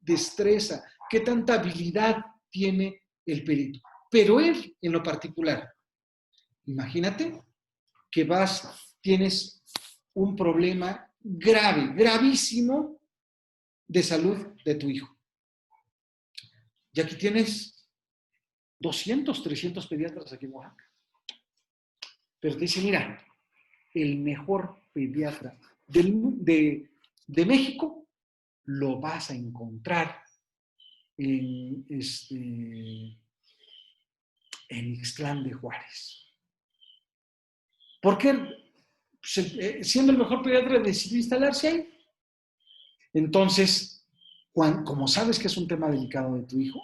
destreza, qué tanta habilidad tiene el perito. Pero él, en lo particular, imagínate que tienes un problema grave, gravísimo de salud de tu hijo. Y aquí tienes 200, 300 pediatras aquí en Oaxaca. Pero te dice, mira, el mejor pediatra de México lo vas a encontrar en Ixtlán de Juárez. ¿Por qué? Siendo el mejor pediatra decidió instalarse ahí. Entonces, como sabes que es un tema delicado de tu hijo,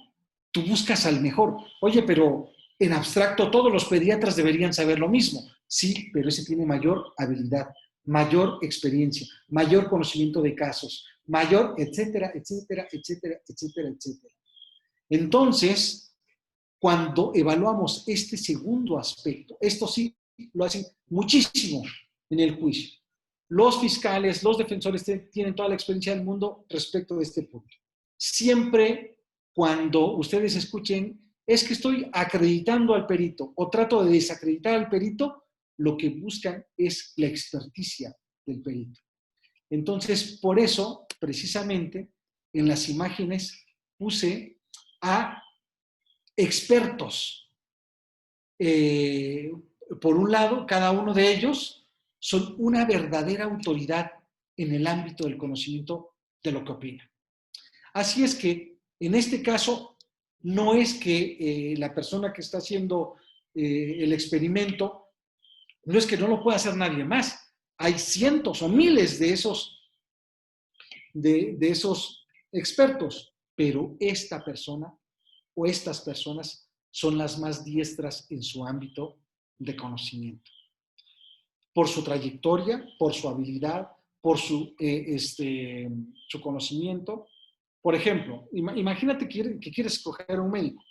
tú buscas al mejor. Oye, pero en abstracto todos los pediatras deberían saber lo mismo. Sí, pero ese tiene mayor habilidad, mayor experiencia, mayor conocimiento de casos, mayor, etcétera, etcétera, etcétera, etcétera, etcétera. Entonces, cuando evaluamos este segundo aspecto, esto sí lo hacen muchísimo en el juicio. Los fiscales, los defensores tienen toda la experiencia del mundo respecto de este punto. Siempre cuando ustedes escuchen, es que estoy acreditando al perito o trato de desacreditar al perito, lo que buscan es la experticia del perito. Entonces, por eso, precisamente, en las imágenes puse a expertos. Por un lado, cada uno de ellos son una verdadera autoridad en el ámbito del conocimiento de lo que opina. Así es que, en este caso, no es que la persona que está haciendo el experimento, no es que no lo pueda hacer nadie más. Hay cientos o miles de esos expertos, pero esta persona o estas personas son las más diestras en su ámbito de conocimiento. Por su trayectoria, por su habilidad, por su conocimiento. Por ejemplo, imagínate que quieres escoger un médico.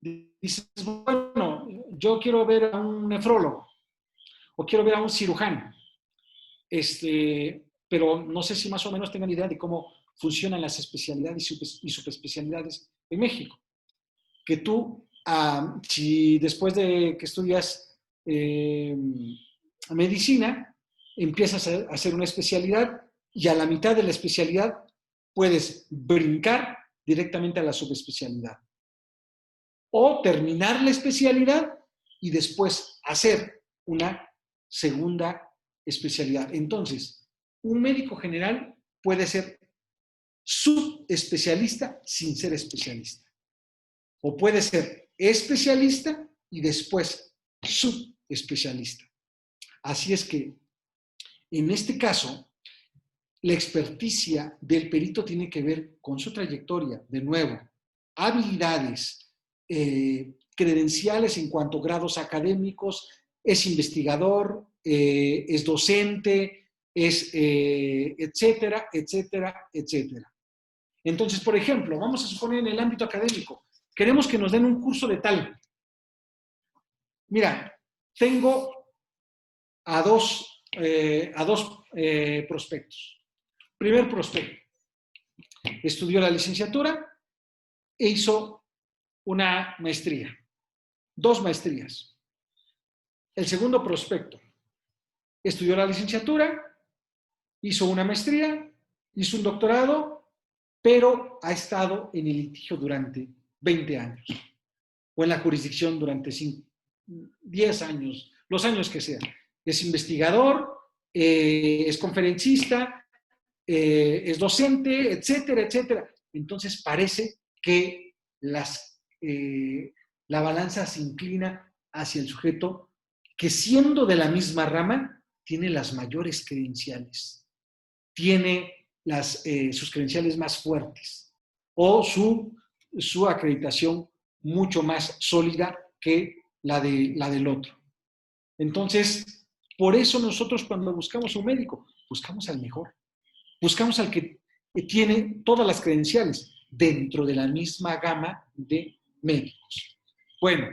Dices, bueno, yo quiero ver a un nefrólogo o quiero ver a un cirujano, pero no sé si más o menos tengan idea de cómo funcionan las especialidades y subespecialidades en México. Que tú, si después de que estudias medicina, empiezas a hacer una especialidad y a la mitad de la especialidad puedes brincar directamente a la subespecialidad. O terminar la especialidad y después hacer una segunda especialidad. Entonces, un médico general puede ser subespecialista sin ser especialista. O puede ser especialista y después subespecialista. Así es que, en este caso, la experticia del perito tiene que ver con su trayectoria, de nuevo, habilidades, credenciales en cuanto a grados académicos, es investigador, es docente, etcétera, etcétera, etcétera. Entonces, por ejemplo, vamos a suponer en el ámbito académico, queremos que nos den un curso de tal. Mira, tengo a dos prospectos. Primer prospecto, estudió la licenciatura e hizo una maestría, 2 maestrías. El segundo prospecto, estudió la licenciatura, hizo una maestría, hizo un doctorado, pero ha estado en el litigio durante 20 años o en la jurisdicción durante 10 años, los años que sean. Es investigador, es conferencista, es docente, etcétera, etcétera. Entonces parece que la balanza se inclina hacia el sujeto que, siendo de la misma rama, tiene las mayores credenciales, tiene sus credenciales más fuertes o su acreditación mucho más sólida que la del otro. Entonces, por eso nosotros cuando buscamos un médico, buscamos al mejor, buscamos al que tiene todas las credenciales dentro de la misma gama de médicos. Bueno,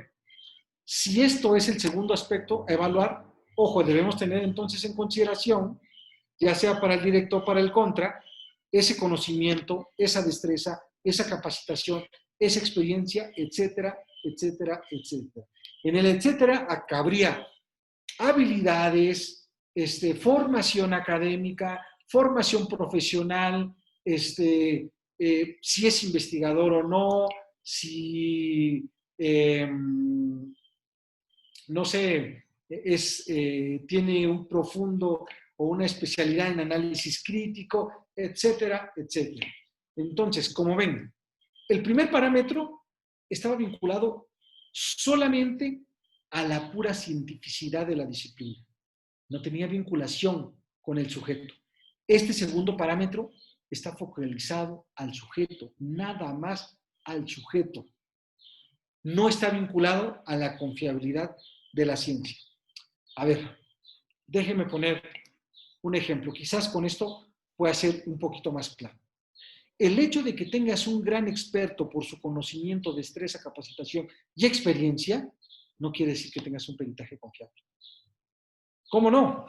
si esto es el segundo aspecto a evaluar, ojo, debemos tener entonces en consideración, ya sea para el directo o para el contra, ese conocimiento, esa destreza, esa capacitación, esa experiencia, etcétera, etcétera, etcétera. En el etcétera cabría habilidades, formación académica, formación profesional, si es investigador o no, si, no sé, tiene un profundo o una especialidad en análisis crítico, etcétera, etcétera. Entonces, como ven, el primer parámetro estaba vinculado solamente a la pura cientificidad de la disciplina. No tenía vinculación con el sujeto. Este segundo parámetro está focalizado al sujeto, nada más al sujeto. No está vinculado a la confiabilidad de la ciencia. A ver, déjenme poner un ejemplo. Quizás con esto pueda ser un poquito más claro. El hecho de que tengas un gran experto por su conocimiento, destreza, capacitación y experiencia, no quiere decir que tengas un peritaje confiable. ¿Cómo no?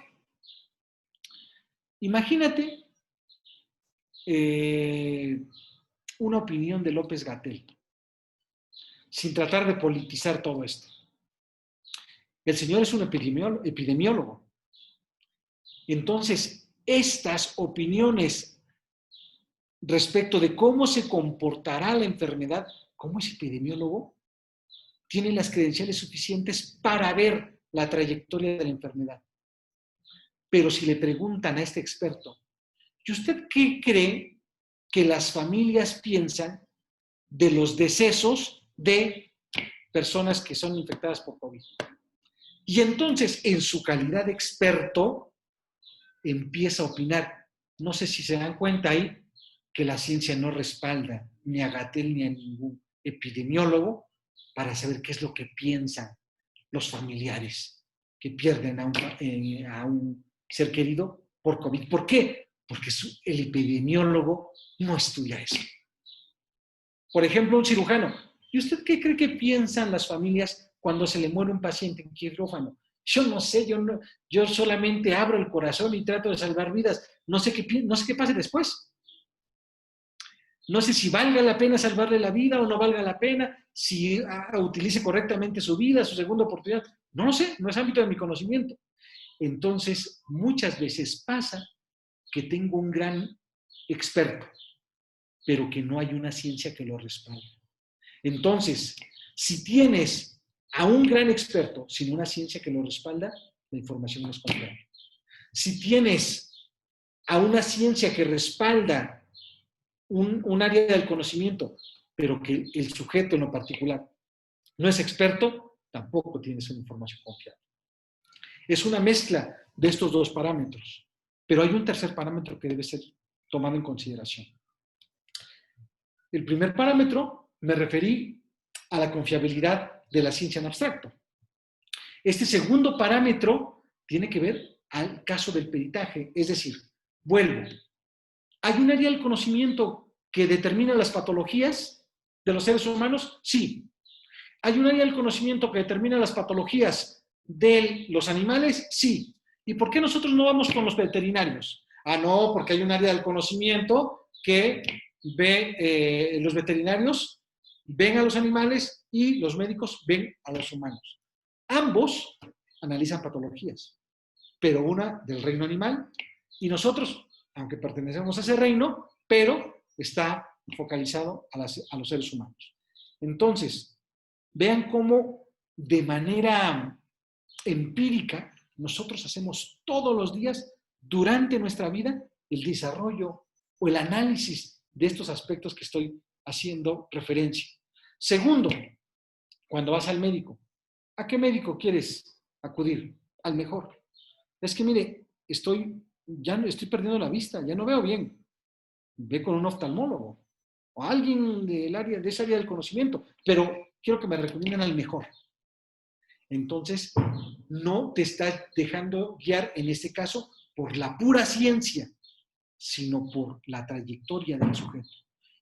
Imagínate una opinión de López-Gatell, sin tratar de politizar todo esto. El señor es un epidemiólogo. Entonces, estas opiniones respecto de cómo se comportará la enfermedad, ¿cómo es epidemiólogo? Tiene las credenciales suficientes para ver la trayectoria de la enfermedad. Pero si le preguntan a este experto, ¿y usted qué cree que las familias piensan de los decesos de personas que son infectadas por COVID? Y entonces, en su calidad de experto, empieza a opinar. No sé si se dan cuenta ahí que la ciencia no respalda ni a Gatell ni a ningún epidemiólogo para saber qué es lo que piensan los familiares que pierden a un ser querido por COVID. ¿Por qué? Porque el epidemiólogo no estudia eso. Por ejemplo, un cirujano. ¿Y usted qué cree que piensan las familias cuando se le muere un paciente en quirófano? Yo no sé, yo solamente abro el corazón y trato de salvar vidas. No sé qué pase después. No sé si valga la pena salvarle la vida o no valga la pena, si utilice correctamente su vida, su segunda oportunidad. No lo sé, no es ámbito de mi conocimiento. Entonces, muchas veces pasa que tengo un gran experto, pero que no hay una ciencia que lo respalde. Entonces, si tienes a un gran experto sin una ciencia que lo respalda, la información no es confiable. Si tienes a una ciencia que respalda un área del conocimiento, pero que el sujeto en lo particular no es experto, tampoco tienes una información confiable. Es una mezcla de estos dos parámetros, pero hay un tercer parámetro que debe ser tomado en consideración. El primer parámetro me referí a la confiabilidad de la ciencia en abstracto. Este segundo parámetro tiene que ver al caso del peritaje. Es decir, vuelvo. ¿Hay un área del conocimiento que determina las patologías de los seres humanos? Sí. ¿Hay un área del conocimiento que determina las patologías de los animales? Sí. ¿Y por qué nosotros no vamos con los veterinarios? Ah, no, porque hay un área del conocimiento que los veterinarios ven a los animales y los médicos ven a los humanos. Ambos analizan patologías, pero una del reino animal y nosotros, aunque pertenecemos a ese reino, pero está focalizado a los seres humanos. Entonces, vean cómo de manera empírica nosotros hacemos todos los días durante nuestra vida el desarrollo o el análisis de estos aspectos que estoy haciendo referencia. Segundo, cuando vas al médico, ¿a qué médico quieres acudir? Al mejor. Es que mire, ya estoy perdiendo la vista, ya no veo bien. Ve con un oftalmólogo o alguien de esa área del conocimiento, pero quiero que me recomienden al mejor. Entonces, no te estás dejando guiar, en este caso, por la pura ciencia, sino por la trayectoria del sujeto.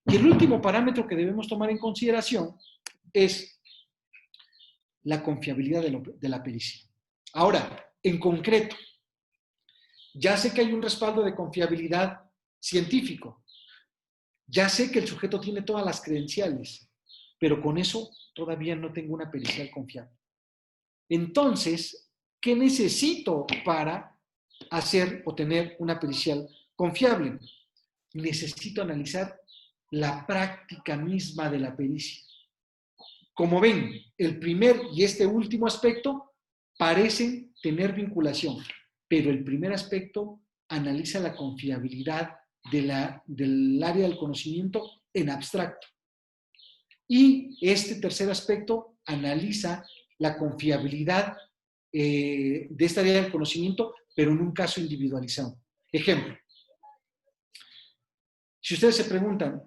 Y el último parámetro que debemos tomar en consideración es la confiabilidad de la pericia. Ahora, en concreto, ya sé que hay un respaldo de confiabilidad científico, ya sé que el sujeto tiene todas las credenciales, pero con eso todavía no tengo una pericial confiable. Entonces, ¿qué necesito para hacer o tener una pericial confiable? Necesito analizar la práctica misma de la pericia. Como ven, el primer y este último aspecto parecen tener vinculación, pero el primer aspecto analiza la confiabilidad del área del conocimiento en abstracto. Y este tercer aspecto analiza la confiabilidad de esta área del conocimiento, pero en un caso individualizado. Ejemplo, si ustedes se preguntan,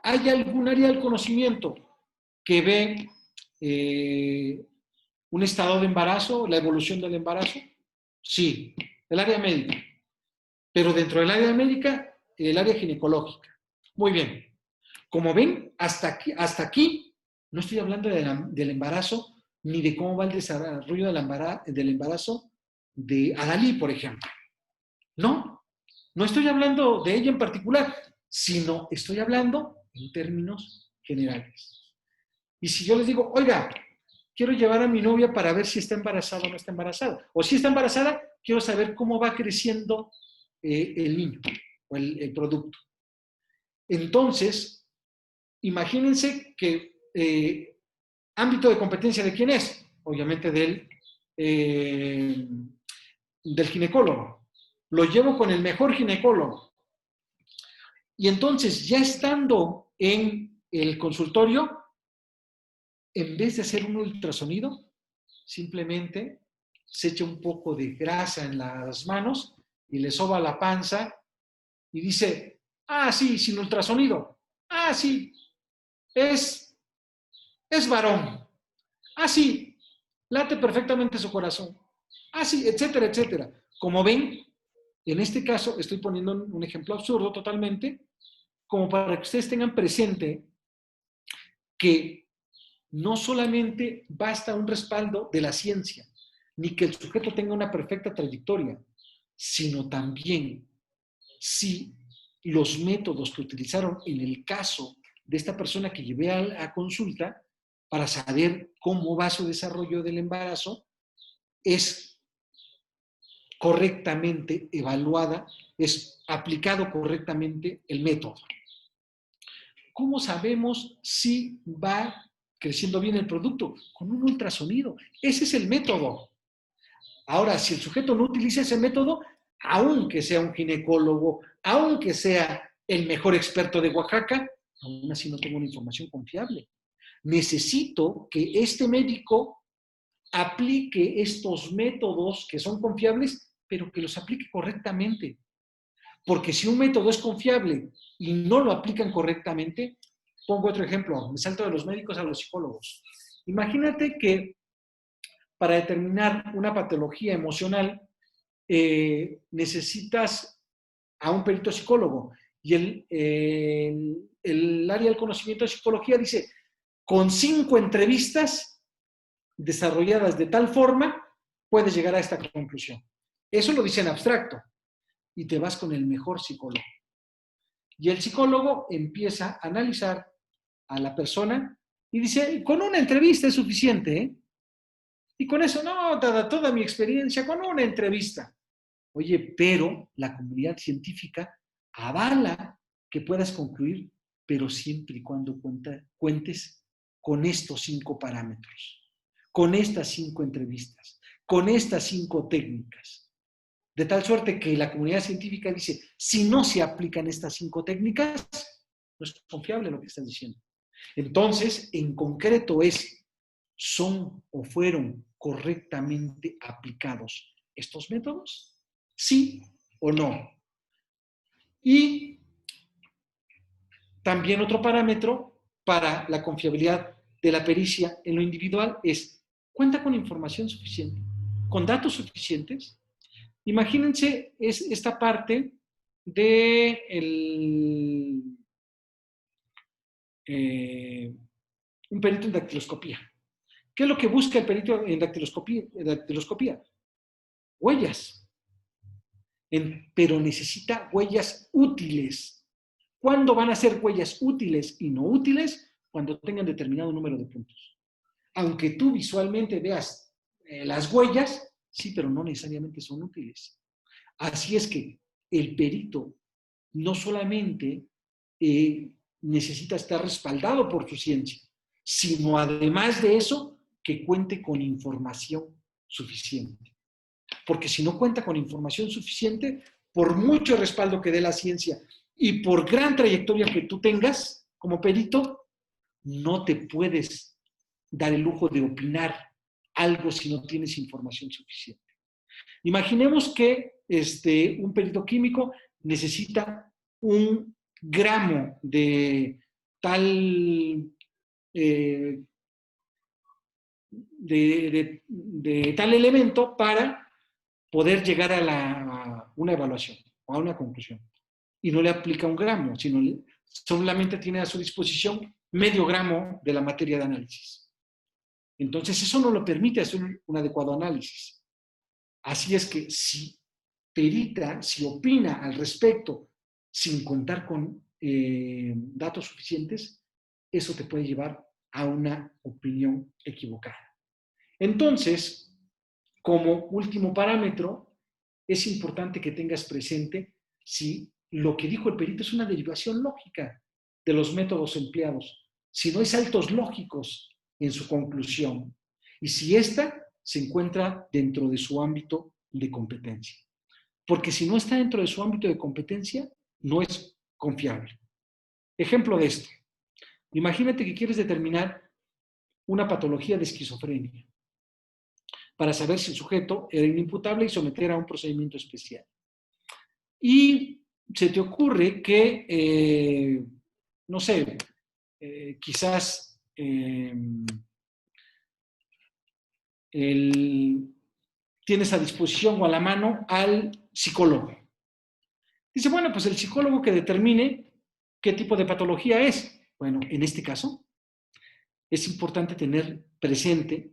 ¿hay algún área del conocimiento que ve un estado de embarazo, la evolución del embarazo? Sí, el área médica. Pero dentro del área médica, el área ginecológica. Muy bien. Como ven, hasta aquí no estoy hablando del embarazo ni de cómo va el desarrollo del embarazo de Adalí, por ejemplo. No estoy hablando de ella en particular, sino estoy hablando en términos generales. Y si yo les digo, oiga, quiero llevar a mi novia para ver si está embarazada o no está embarazada, o si está embarazada, quiero saber cómo va creciendo el niño o el producto. Entonces, imagínense que ámbito de competencia de quién es, obviamente del ginecólogo. Lo llevo con el mejor ginecólogo. Y entonces, ya estando en el consultorio, en vez de hacer un ultrasonido, simplemente se echa un poco de grasa en las manos y le soba la panza y dice, ah, sí, sin ultrasonido. Ah, sí, es varón. Ah, sí, late perfectamente su corazón. Ah, sí, etcétera, etcétera. Como ven, en este caso estoy poniendo un ejemplo absurdo totalmente, como para que ustedes tengan presente que no solamente basta un respaldo de la ciencia, ni que el sujeto tenga una perfecta trayectoria, sino también si los métodos que utilizaron en el caso de esta persona que llevé a consulta para saber cómo va su desarrollo del embarazo es correctamente evaluada, es aplicado correctamente el método. ¿Cómo sabemos si va creciendo bien el producto? Con un ultrasonido. Ese es el método. Ahora, si el sujeto no utiliza ese método, aunque sea un ginecólogo, aunque sea el mejor experto de Oaxaca, aún así no tengo una información confiable. Necesito que este médico aplique estos métodos que son confiables, pero que los aplique correctamente. Porque si un método es confiable y no lo aplican correctamente, pongo otro ejemplo, me salto de los médicos a los psicólogos. Imagínate que para determinar una patología emocional necesitas a un perito psicólogo. Y el área del conocimiento de psicología dice, con 5 entrevistas desarrolladas de tal forma, puedes llegar a esta conclusión. Eso lo dice en abstracto. Y te vas con el mejor psicólogo. Y el psicólogo empieza a analizar a la persona y dice, con una entrevista es suficiente, ¿eh? Y con eso, no, dada toda mi experiencia, con una entrevista. Oye, pero la comunidad científica avala que puedas concluir, pero siempre y cuando cuentes con estos 5 parámetros, con estas 5 entrevistas, con estas 5 técnicas. De tal suerte que la comunidad científica dice, si no se aplican estas 5 técnicas, no es confiable lo que estás diciendo. Entonces, en concreto ¿son o fueron correctamente aplicados estos métodos? ¿Sí o no? Y también otro parámetro para la confiabilidad de la pericia en lo individual es, ¿cuenta con información suficiente? ¿Con datos suficientes? Imagínense esta parte de un perito en dactiloscopía. ¿Qué es lo que busca el perito en dactiloscopía? Huellas. Pero necesita huellas útiles. ¿Cuándo van a ser huellas útiles y no útiles? Cuando tengan determinado número de puntos. Aunque tú visualmente veas las huellas, sí, pero no necesariamente son útiles. Así es que el perito no solamente necesita estar respaldado por su ciencia, sino además de eso, que cuente con información suficiente. Porque si no cuenta con información suficiente, por mucho respaldo que dé la ciencia y por gran trayectoria que tú tengas como perito, no te puedes dar el lujo de opinar algo si no tienes información suficiente. Imaginemos que un perito químico necesita 1 gramo de tal de tal elemento para poder llegar a una evaluación o a una conclusión. Y no le aplica 1 gramo, sino solamente tiene a su disposición medio gramo de la materia de análisis. Entonces, eso no lo permite hacer un adecuado análisis. Así es que si perita, si opina al respecto sin contar con datos suficientes, eso te puede llevar a una opinión equivocada. Entonces, como último parámetro, es importante que tengas presente si lo que dijo el perito es una derivación lógica de los métodos empleados, si no hay saltos lógicos en su conclusión y si ésta se encuentra dentro de su ámbito de competencia. Porque si no está dentro de su ámbito de competencia, no es confiable. Ejemplo de esto. Imagínate que quieres determinar una patología de esquizofrenia para saber si el sujeto era inimputable y someter a un procedimiento especial. Y se te ocurre que, no sé, quizás tienes a disposición o a la mano al psicólogo. Dice, bueno, pues el psicólogo que determine qué tipo de patología es. Bueno, en este caso, es importante tener presente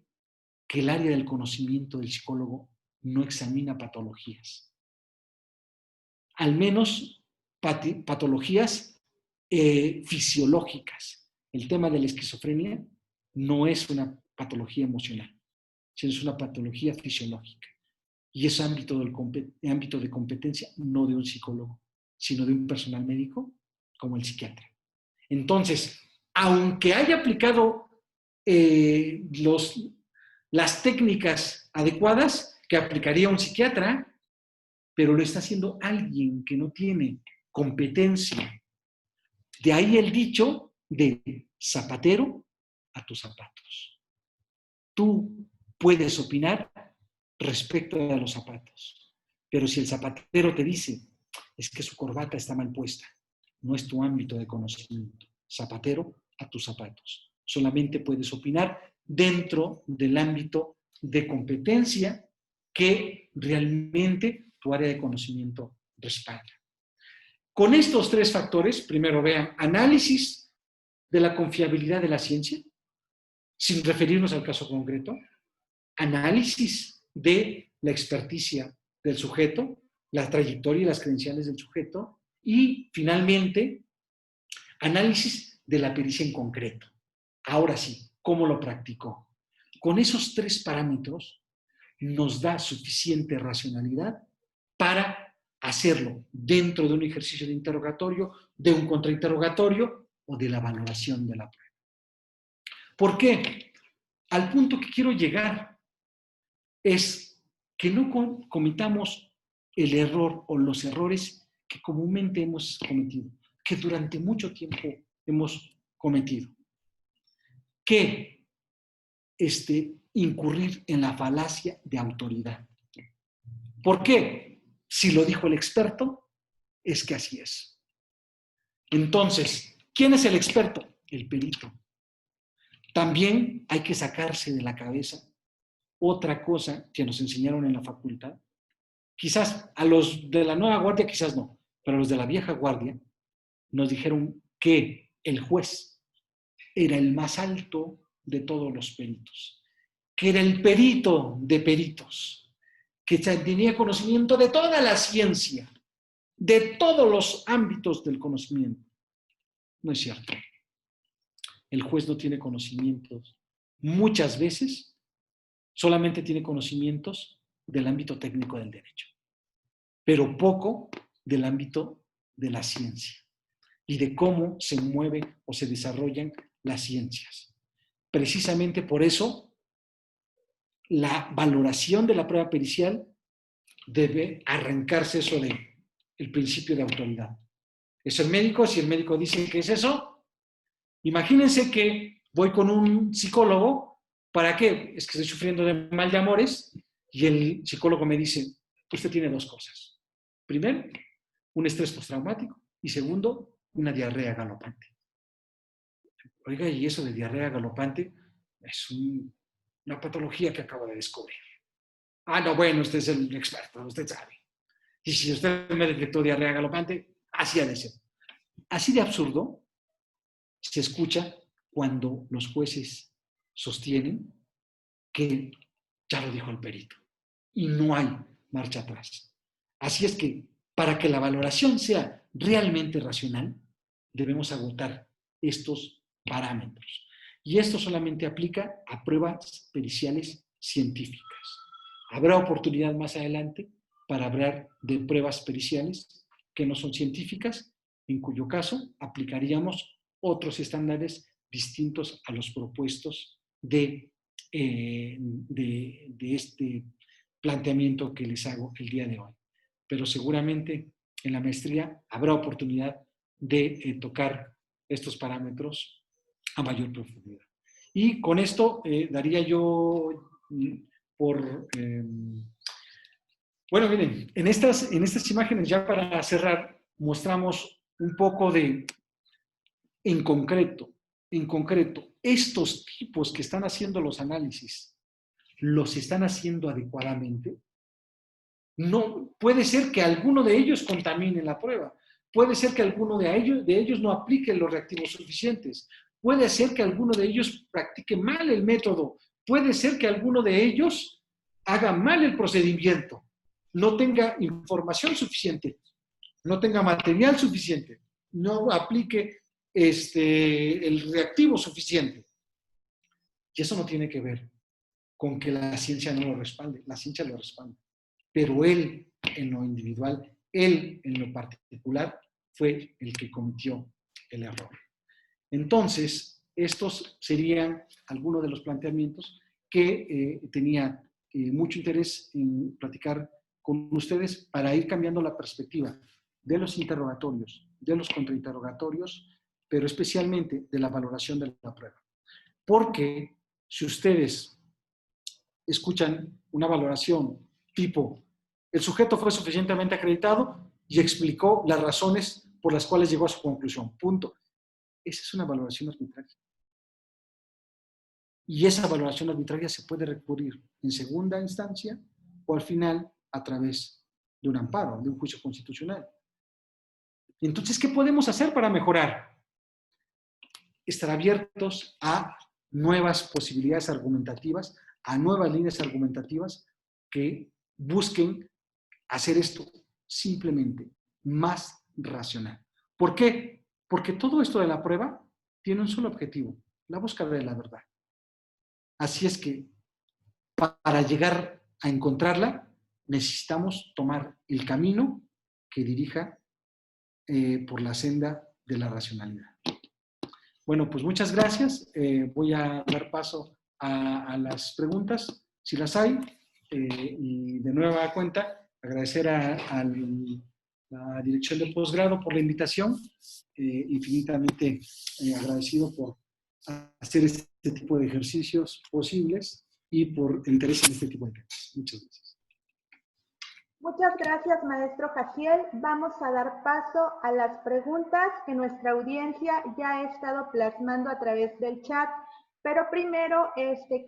que el área del conocimiento del psicólogo no examina patologías. Al menos patologías fisiológicas. El tema de la esquizofrenia no es una patología emocional, sino es una patología fisiológica. Y es ámbito de competencia no de un psicólogo, sino de un personal médico como el psiquiatra. Entonces, aunque haya aplicado las técnicas adecuadas que aplicaría un psiquiatra, pero lo está haciendo alguien que no tiene competencia. De ahí el dicho de zapatero a tus zapatos. Tú puedes opinar respecto a los zapatos, pero si el zapatero te dice, es que su corbata está mal puesta, no es tu ámbito de conocimiento. Zapatero a tus zapatos. Solamente puedes opinar dentro del ámbito de competencia que realmente tu área de conocimiento respalda. Con estos tres factores, primero vean, análisis de la confiabilidad de la ciencia, sin referirnos al caso concreto, análisis de la experticia del sujeto, la trayectoria y las credenciales del sujeto, y finalmente, análisis de la pericia en concreto. Ahora sí, ¿cómo lo practicó? Con esos tres parámetros nos da suficiente racionalidad para hacerlo dentro de un ejercicio de interrogatorio, de un contrainterrogatorio o de la valoración de la prueba. ¿Por qué? Al punto que quiero llegar es que no cometamos el error o los errores que comúnmente hemos cometido, que durante mucho tiempo hemos cometido. Que incurrir en la falacia de autoridad. ¿Por qué? Si lo dijo el experto, es que así es. Entonces, ¿quién es el experto? El perito. También hay que sacarse de la cabeza otra cosa que nos enseñaron en la facultad. Quizás a los de la nueva guardia, quizás no, pero a los de la vieja guardia nos dijeron que el juez era el más alto de todos los peritos, que era el perito de peritos, que tenía conocimiento de toda la ciencia, de todos los ámbitos del conocimiento. No es cierto. El juez no tiene conocimientos. Muchas veces solamente tiene conocimientos del ámbito técnico del derecho, pero poco del ámbito de la ciencia y de cómo se mueven o se desarrollan las ciencias. Precisamente por eso, la valoración de la prueba pericial debe arrancarse eso de el principio de autoridad. Es el médico, si el médico dice que es eso, imagínense que voy con un psicólogo, ¿para qué? Es que estoy sufriendo de mal de amores y el psicólogo me dice, usted tiene dos cosas. Primero, un estrés postraumático y segundo, una diarrea galopante. Oiga, y eso de diarrea galopante es una patología que acabo de descubrir. Ah, no, bueno, usted es el experto, usted sabe. Y si usted me detectó diarrea galopante, así ha de ser. Así de absurdo se escucha cuando los jueces sostienen que ya lo dijo el perito y no hay marcha atrás. Así es que para que la valoración sea realmente racional, debemos agotar estos parámetros. Y esto solamente aplica a pruebas periciales científicas. Habrá oportunidad más adelante para hablar de pruebas periciales que no son científicas, en cuyo caso aplicaríamos otros estándares distintos a los propuestos de este planteamiento que les hago el día de hoy. Pero seguramente en la maestría habrá oportunidad de tocar estos parámetros a mayor profundidad. Y con esto daría yo por... bueno, miren, en estas imágenes, ya para cerrar, mostramos un poco de, en concreto, estos tipos que están haciendo los análisis, ¿los están haciendo adecuadamente? No, puede ser que alguno de ellos contamine la prueba, puede ser que alguno de ellos no aplique los reactivos suficientes, puede ser que alguno de ellos practique mal el método, puede ser que alguno de ellos haga mal el procedimiento, no tenga información suficiente, no tenga material suficiente, no aplique el reactivo suficiente. Y eso no tiene que ver con que la ciencia no lo respalde, la ciencia lo respalda. Pero él, en lo individual, él, en lo particular, fue el que cometió el error. Entonces, estos serían algunos de los planteamientos que tenía mucho interés en platicar con ustedes para ir cambiando la perspectiva de los interrogatorios, de los contrainterrogatorios, pero especialmente de la valoración de la prueba. Porque si ustedes escuchan una valoración tipo, el sujeto fue suficientemente acreditado y explicó las razones por las cuales llegó a su conclusión, punto. Esa es una valoración arbitraria. Y esa valoración arbitraria se puede recurrir en segunda instancia o al final a través de un amparo, de un juicio constitucional. Entonces, ¿qué podemos hacer para mejorar? Estar abiertos a nuevas posibilidades argumentativas, a nuevas líneas argumentativas que busquen hacer esto simplemente más racional. ¿Por qué? Porque todo esto de la prueba tiene un solo objetivo, la búsqueda de la verdad. Así es que para llegar a encontrarla, necesitamos tomar el camino que dirija por la senda de la racionalidad. Bueno, pues muchas gracias. Voy a dar paso a las preguntas, si las hay. Y de nueva cuenta, agradecer a la Dirección de Posgrado por la invitación. Infinitamente agradecido por hacer este tipo de ejercicios posibles y por el interés en este tipo de temas. Muchas gracias. Muchas gracias, maestro Jaciel. Vamos a dar paso a las preguntas que nuestra audiencia ya ha estado plasmando a través del chat. Pero primero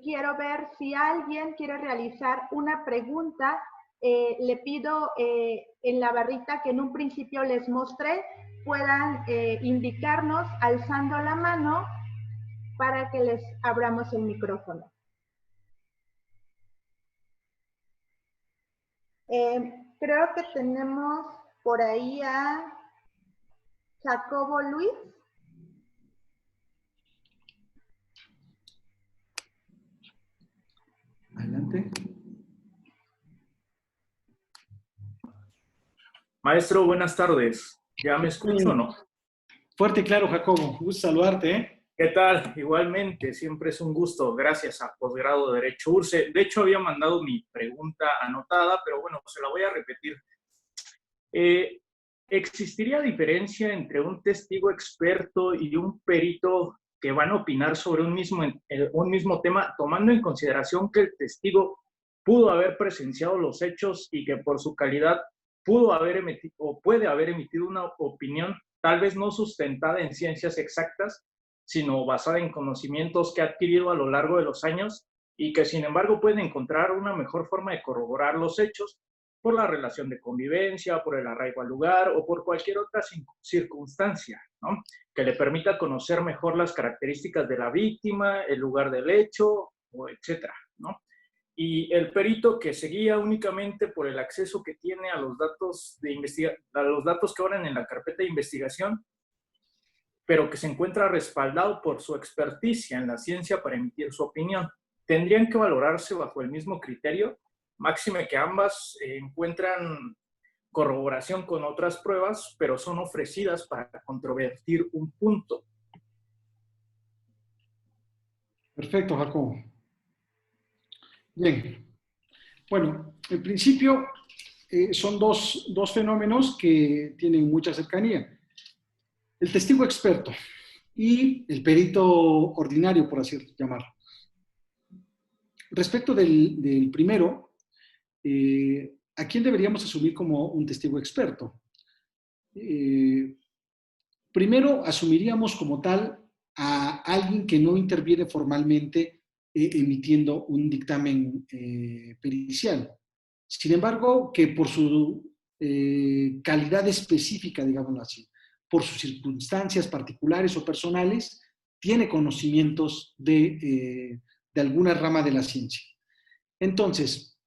quiero ver si alguien quiere realizar una pregunta. Le pido en la barrita que en un principio les mostré, puedan indicarnos alzando la mano para que les abramos el micrófono. Creo que tenemos por ahí a Jacobo Luis. Adelante. Maestro, buenas tardes. ¿Ya me escucho o no? Fuerte y claro, Jacobo. Gusto saludarte, ¿eh? ¿Qué tal? Igualmente, siempre es un gusto. Gracias a Posgrado de Derecho URCE. De hecho, había mandado mi pregunta anotada, pero bueno, se la voy a repetir. ¿Existiría diferencia entre un testigo experto y un perito que van a opinar sobre un mismo tema, tomando en consideración que el testigo pudo haber presenciado los hechos y que por su calidad pudo haber emitido o puede haber emitido una opinión tal vez no sustentada en ciencias exactas, sino basada en conocimientos que ha adquirido a lo largo de los años y que sin embargo puede encontrar una mejor forma de corroborar los hechos por la relación de convivencia, por el arraigo al lugar o por cualquier otra circunstancia, ¿no?, que le permita conocer mejor las características de la víctima, el lugar del hecho, o etcétera, ¿no? Y el perito que se guía únicamente por el acceso que tiene a los datos a los datos que oran en la carpeta de investigación, pero que se encuentra respaldado por su experticia en la ciencia para emitir su opinión, ¿tendrían que valorarse bajo el mismo criterio? Máxime que ambas encuentran corroboración con otras pruebas, pero son ofrecidas para controvertir un punto. Perfecto, Jacobo. Bien. Bueno, en principio son dos fenómenos que tienen mucha cercanía. El testigo experto y el perito ordinario, por así llamarlo. Respecto del primero, ¿a quién deberíamos asumir como un testigo experto? Primero, asumiríamos como tal a alguien que no interviene formalmente emitiendo un dictamen pericial. Sin embargo, que por su calidad específica, digámoslo así, por sus circunstancias particulares o personales, tiene conocimientos de alguna rama de la ciencia. Entonces,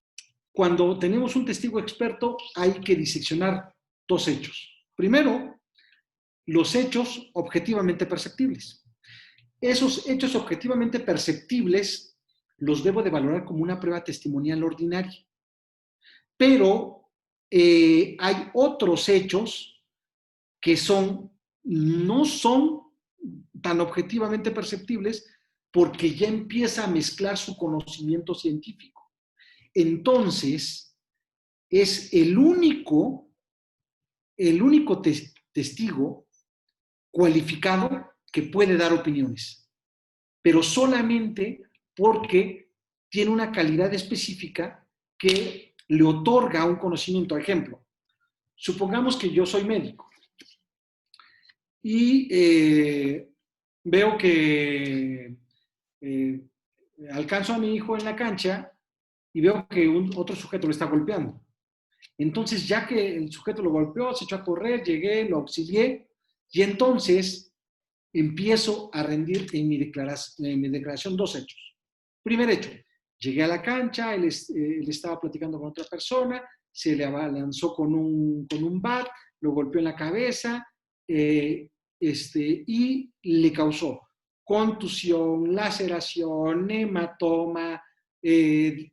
cuando tenemos un testigo experto, hay que diseccionar dos hechos. Primero, los hechos objetivamente perceptibles. Esos hechos objetivamente perceptibles los debo de valorar como una prueba testimonial ordinaria. Pero hay otros hechos que no son tan objetivamente perceptibles porque ya empieza a mezclar su conocimiento científico. Entonces, es el único testigo cualificado que puede dar opiniones, pero solamente porque tiene una calidad específica que le otorga un conocimiento. Ejemplo, supongamos que yo soy médico y veo que alcanzo a mi hijo en la cancha y veo que otro sujeto lo está golpeando. Entonces, ya que el sujeto lo golpeó, se echó a correr, llegué, lo auxilié, y entonces empiezo a rendir en mi declaración 2 hechos. Primer hecho, llegué a la cancha, él estaba platicando con otra persona, se le lanzó con un bat, lo golpeó en la cabeza y le causó contusión, laceración, hematoma, que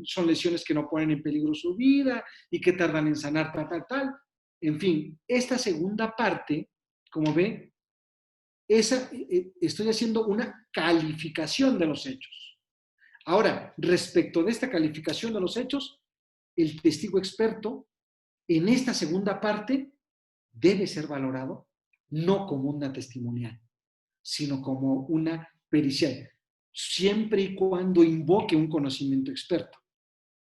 son lesiones que no ponen en peligro su vida y que tardan en sanar, tal. En fin, esta segunda parte, como ven, estoy haciendo una calificación de los hechos. Ahora, respecto de esta calificación de los hechos, el testigo experto en esta segunda parte debe ser valorado no como una testimonial, sino como una pericial, siempre y cuando invoque un conocimiento experto.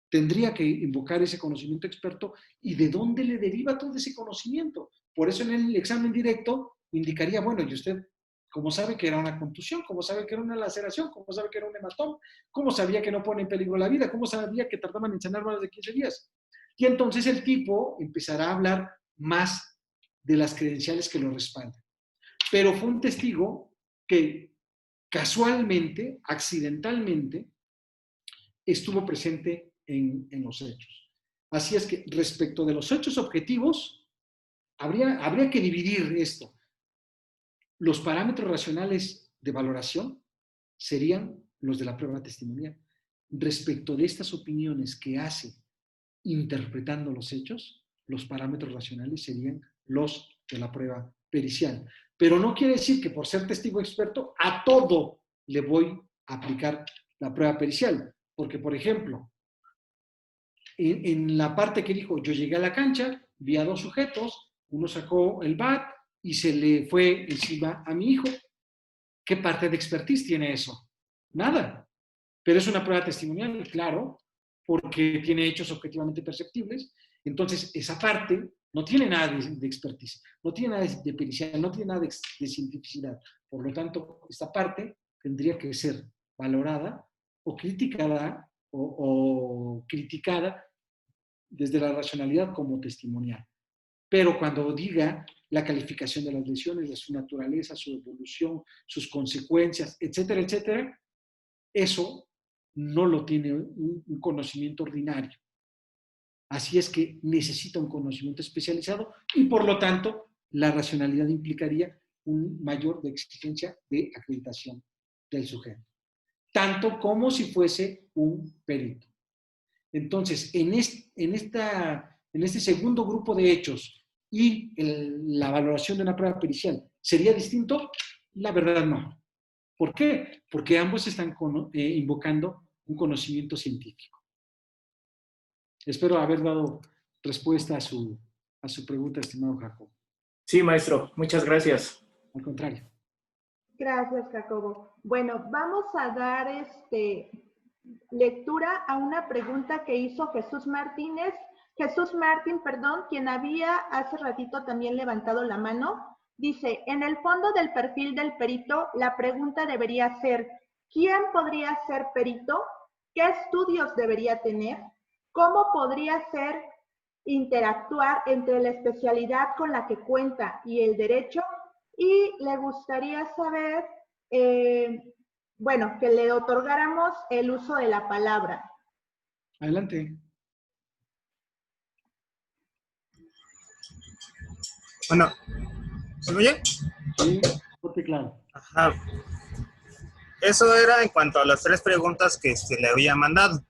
Tendría que invocar ese conocimiento experto y de dónde le deriva todo ese conocimiento. Por eso en el examen directo indicaría, bueno, ¿y usted cómo sabe que era una contusión? ¿Cómo sabe que era una laceración? ¿Cómo sabe que era un hematoma? ¿Cómo sabía que no pone en peligro la vida? ¿Cómo sabía que tardaban en sanar más de 15 días? Y entonces el tipo empezará a hablar más de las credenciales que lo respaldan. Pero fue un testigo que casualmente, accidentalmente, estuvo presente en los hechos. Así es que respecto de los hechos objetivos, habría que dividir esto. Los parámetros racionales de valoración serían los de la prueba testimonial. Respecto de estas opiniones que hace interpretando los hechos, los parámetros racionales serían los de la prueba pericial. Pero no quiere decir que por ser testigo experto a todo le voy a aplicar la prueba pericial. Porque, por ejemplo, en la parte que dijo, yo llegué a la cancha, vi a 2 sujetos, uno sacó el bat y se le fue encima a mi hijo. ¿Qué parte de expertise tiene eso? Nada. Pero es una prueba testimonial, claro, porque tiene hechos objetivamente perceptibles. Entonces, esa parte no tiene nada de expertise, no tiene nada de pericial, no tiene nada de cientificidad. Por lo tanto, esta parte tendría que ser valorada o criticada o criticada desde la racionalidad como testimonial. Pero cuando diga la calificación de las lesiones, de su naturaleza, su evolución, sus consecuencias, etcétera, etcétera, eso no lo tiene un conocimiento ordinario. Así es que necesita un conocimiento especializado y por lo tanto la racionalidad implicaría un mayor de exigencia de acreditación del sujeto, tanto como si fuese un perito. Entonces, en este segundo grupo de hechos y la valoración de una prueba pericial, ¿sería distinto? La verdad no. ¿Por qué? Porque ambos están invocando un conocimiento científico. Espero haber dado respuesta a su pregunta, estimado Jacobo. Sí, maestro. Muchas gracias. Al contrario. Gracias, Jacobo. Bueno, vamos a dar lectura a una pregunta que hizo Jesús Martín, quien había hace ratito también levantado la mano. Dice, en el fondo del perfil del perito, la pregunta debería ser, ¿quién podría ser perito? ¿Qué estudios debería tener? ¿Cómo podría interactuar entre la especialidad con la que cuenta y el derecho? Y le gustaría saber, bueno, que le otorgáramos el uso de la palabra. Adelante. Bueno, ¿se me oye? Sí, fuerte, claro. Ajá. Eso era en cuanto a las 3 preguntas que le había mandado.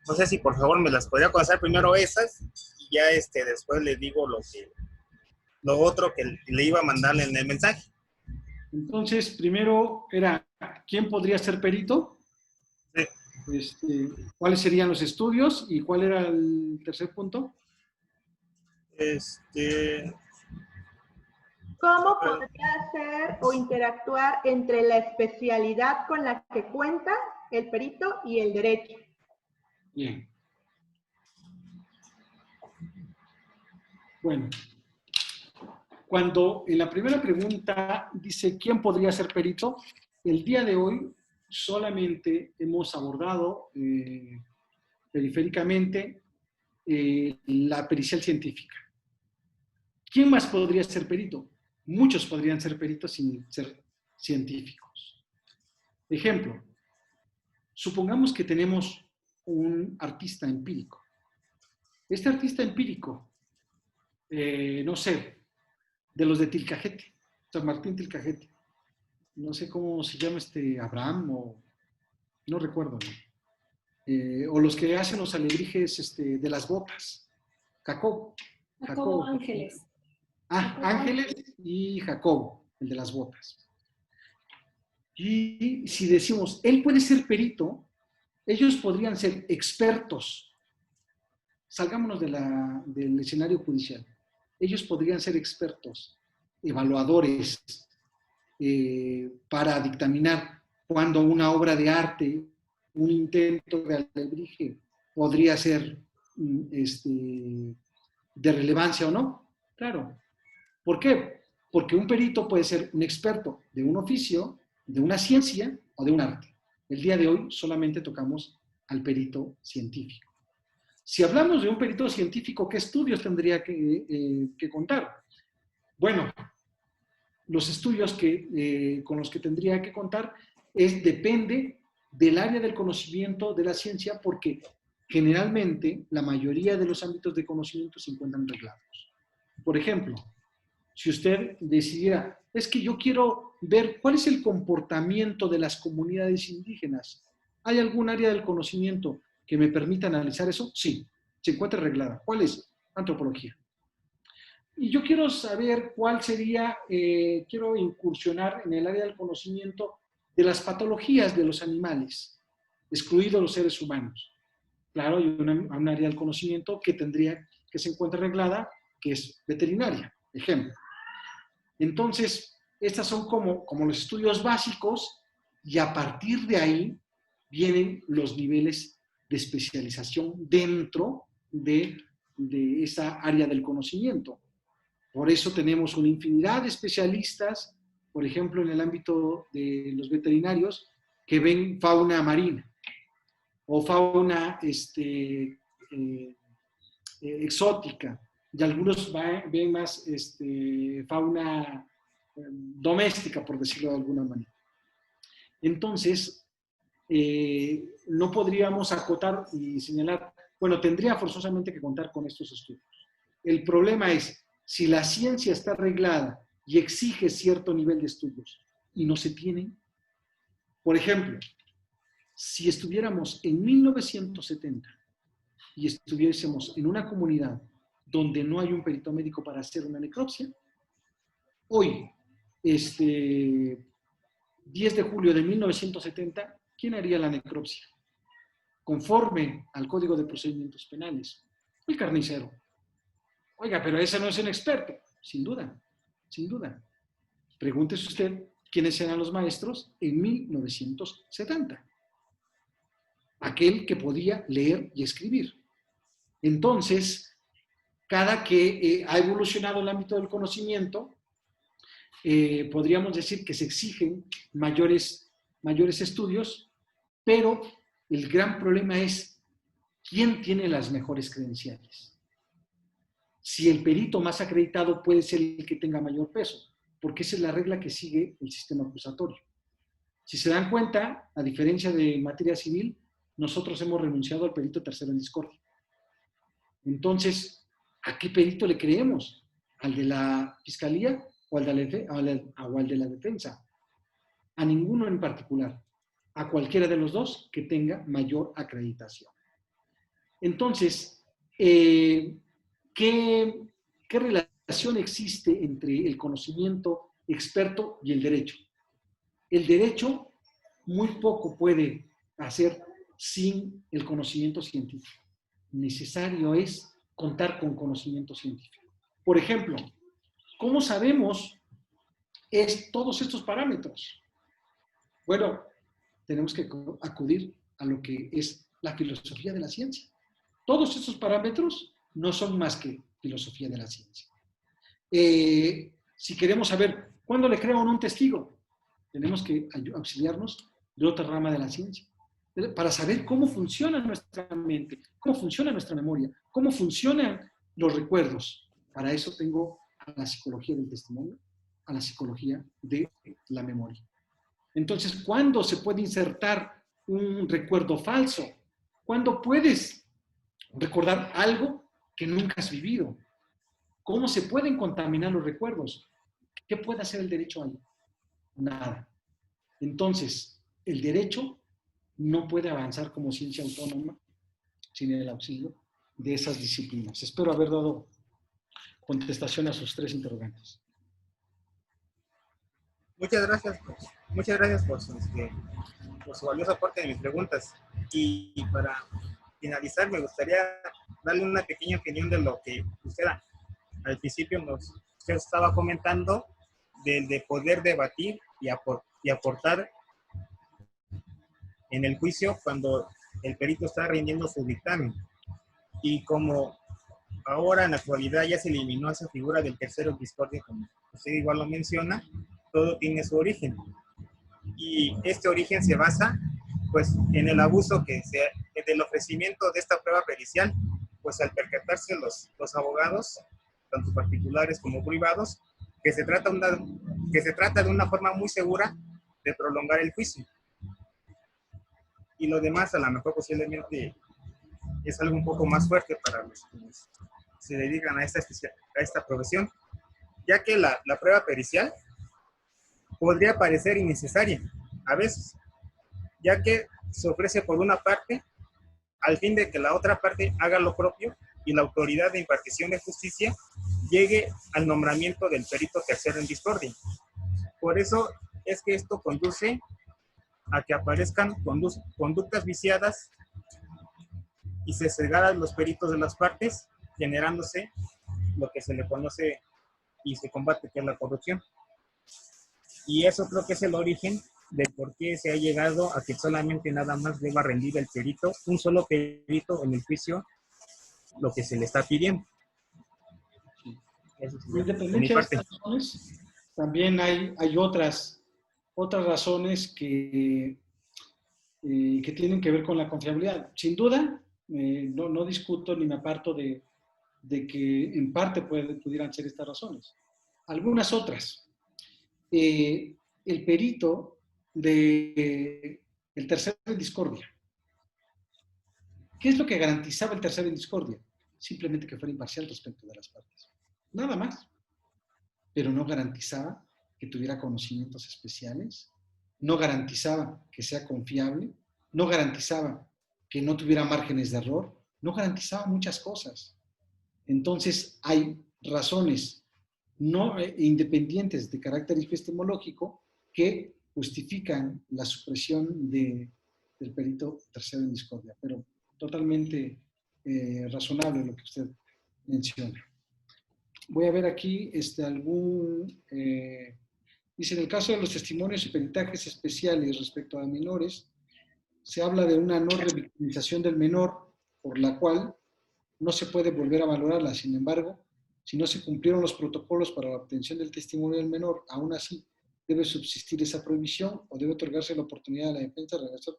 No sé si por favor me las podría contestar primero esas y ya después le digo lo otro que le iba a mandarle en el mensaje. Entonces, primero era, ¿quién podría ser perito? Sí. ¿Cuáles serían los estudios? ¿Y cuál era el tercer punto? ¿Cómo podría ser o interactuar entre la especialidad con la que cuenta el perito y el derecho? Bien. Bueno, cuando en la primera pregunta dice ¿quién podría ser perito? El día de hoy solamente hemos abordado periféricamente la pericial científica. ¿Quién más podría ser perito? Muchos podrían ser peritos sin ser científicos. Ejemplo, supongamos que tenemos un artista empírico. Este artista empírico, no sé, de los de Tilcajete, San Martín Tilcajete, no sé cómo se llama Abraham, o no recuerdo, ¿no? O los que hacen los alebrijes de las botas, Jacobo Ángeles. Ángeles y Jacobo, el de las botas. Y si decimos, él puede ser perito, ellos podrían ser expertos. Salgámonos del escenario judicial. Ellos podrían ser expertos, evaluadores, para dictaminar cuando una obra de arte, un intento de alebrije, podría ser de relevancia o no. Claro. ¿Por qué? Porque un perito puede ser un experto de un oficio, de una ciencia o de un arte. El día de hoy solamente tocamos al perito científico. Si hablamos de un perito científico, ¿qué estudios tendría que contar? Bueno, los estudios con los que tendría que contar depende del área del conocimiento de la ciencia, porque generalmente la mayoría de los ámbitos de conocimiento se encuentran reglados. Por ejemplo, si usted decidiera, es que yo quiero ver cuál es el comportamiento de las comunidades indígenas, ¿hay algún área del conocimiento que me permita analizar eso? Sí, se encuentra reglada. ¿Cuál es? Antropología. Y yo quiero saber cuál sería, quiero incursionar en el área del conocimiento de las patologías de los animales, excluidos los seres humanos. Claro, hay un área del conocimiento que se encuentra reglada, que es veterinaria, ejemplo. Entonces, estas son como los estudios básicos, y a partir de ahí vienen los niveles de especialización dentro de esa área del conocimiento. Por eso tenemos una infinidad de especialistas, por ejemplo, en el ámbito de los veterinarios, que ven fauna marina o fauna exótica, y algunos ven más fauna doméstica, por decirlo de alguna manera. Entonces, no podríamos acotar y señalar, bueno, tendría forzosamente que contar con estos estudios. El problema es, si la ciencia está arreglada y exige cierto nivel de estudios y no se tienen, por ejemplo, si estuviéramos en 1970 y estuviésemos en una comunidad donde no hay un perito médico para hacer una necropsia, hoy, 10 de julio de 1970, ¿quién haría la necropsia? Conforme al Código de Procedimientos Penales, el carnicero. Oiga, pero ese no es un experto. Sin duda, sin duda. Pregúntese usted quiénes eran los maestros en 1970. Aquel que podía leer y escribir. Entonces, cada que ha evolucionado el ámbito del conocimiento, podríamos decir que se exigen mayores estudios, pero el gran problema es quién tiene las mejores credenciales. Si el perito más acreditado puede ser el que tenga mayor peso, porque esa es la regla que sigue el sistema acusatorio. Si se dan cuenta, a diferencia de materia civil, nosotros hemos renunciado al perito tercero en discordia. Entonces, ¿a qué perito le creemos? ¿Al de la fiscalía o al de la defensa? A ninguno en particular. A cualquiera de los dos que tenga mayor acreditación. Entonces, ¿qué relación existe entre el conocimiento experto y el derecho? El derecho muy poco puede hacer sin el conocimiento científico. Necesario es contar con conocimiento científico. Por ejemplo, ¿cómo sabemos todos estos parámetros? Bueno, tenemos que acudir a lo que es la filosofía de la ciencia. Todos estos parámetros no son más que filosofía de la ciencia. Si queremos saber cuándo le creo a un testigo, tenemos que auxiliarnos de otra rama de la ciencia. para saber cómo funciona nuestra mente, cómo funciona nuestra memoria, cómo funcionan los recuerdos. Para eso tengo a la psicología del testimonio, a la psicología de la memoria. Entonces, ¿cuándo se puede insertar un recuerdo falso? ¿Cuándo puedes recordar algo que nunca has vivido? ¿Cómo se pueden contaminar los recuerdos? ¿Qué puede hacer el derecho ahí? Nada. Entonces, el derecho no puede avanzar como ciencia autónoma sin el auxilio de esas disciplinas. Espero haber dado contestación a sus 3 interrogantes. Muchas gracias por su valioso aporte de mis preguntas. Y para finalizar, me gustaría darle una pequeña opinión de lo que usted al principio usted estaba comentando, de poder debatir y aportar en el juicio cuando el perito está rindiendo su dictamen. Y como ahora en la actualidad ya se eliminó esa figura del tercero en discordia, como usted igual lo menciona, todo tiene su origen. Y este origen se basa pues en el abuso del ofrecimiento de esta prueba pericial, pues al percatarse los abogados, tanto particulares como privados, que se trata de una forma muy segura de prolongar el juicio. Y lo demás a lo mejor posiblemente es algo un poco más fuerte para los que se dedican a esta profesión, ya que la prueba pericial podría parecer innecesaria a veces, ya que se ofrece por una parte al fin de que la otra parte haga lo propio y la autoridad de impartición de justicia llegue al nombramiento del perito tercero en discordia. Por eso es que esto conduce a que aparezcan conductas viciadas y se cegaran los peritos de las partes, generándose lo que se le conoce y se combate, que es la corrupción. Y eso creo que es el origen de por qué se ha llegado a que solamente nada más deba rendir el perito, un solo perito en el juicio, lo que se le está pidiendo. Independientemente de estas razones, también hay otras razones que tienen que ver con la confiabilidad. Sin duda, no discuto ni me aparto de que en parte pudieran ser estas razones. Algunas otras. El perito del tercero en discordia. ¿Qué es lo que garantizaba el tercero en discordia? Simplemente que fuera imparcial respecto de las partes. Nada más. Pero no garantizaba que tuviera conocimientos especiales, no garantizaba que sea confiable, no garantizaba que no tuviera márgenes de error, no garantizaba muchas cosas. Entonces, hay razones no independientes de carácter epistemológico que justifican la supresión del perito tercero en discordia, pero totalmente razonable lo que usted menciona. Voy a ver aquí dice, en el caso de los testimonios y peritajes especiales respecto a menores, se habla de una no revictimización del menor, por la cual no se puede volver a valorarla. Sin embargo, si no se cumplieron los protocolos para la obtención del testimonio del menor, aún así debe subsistir esa prohibición o debe otorgarse la oportunidad a la defensa de realizar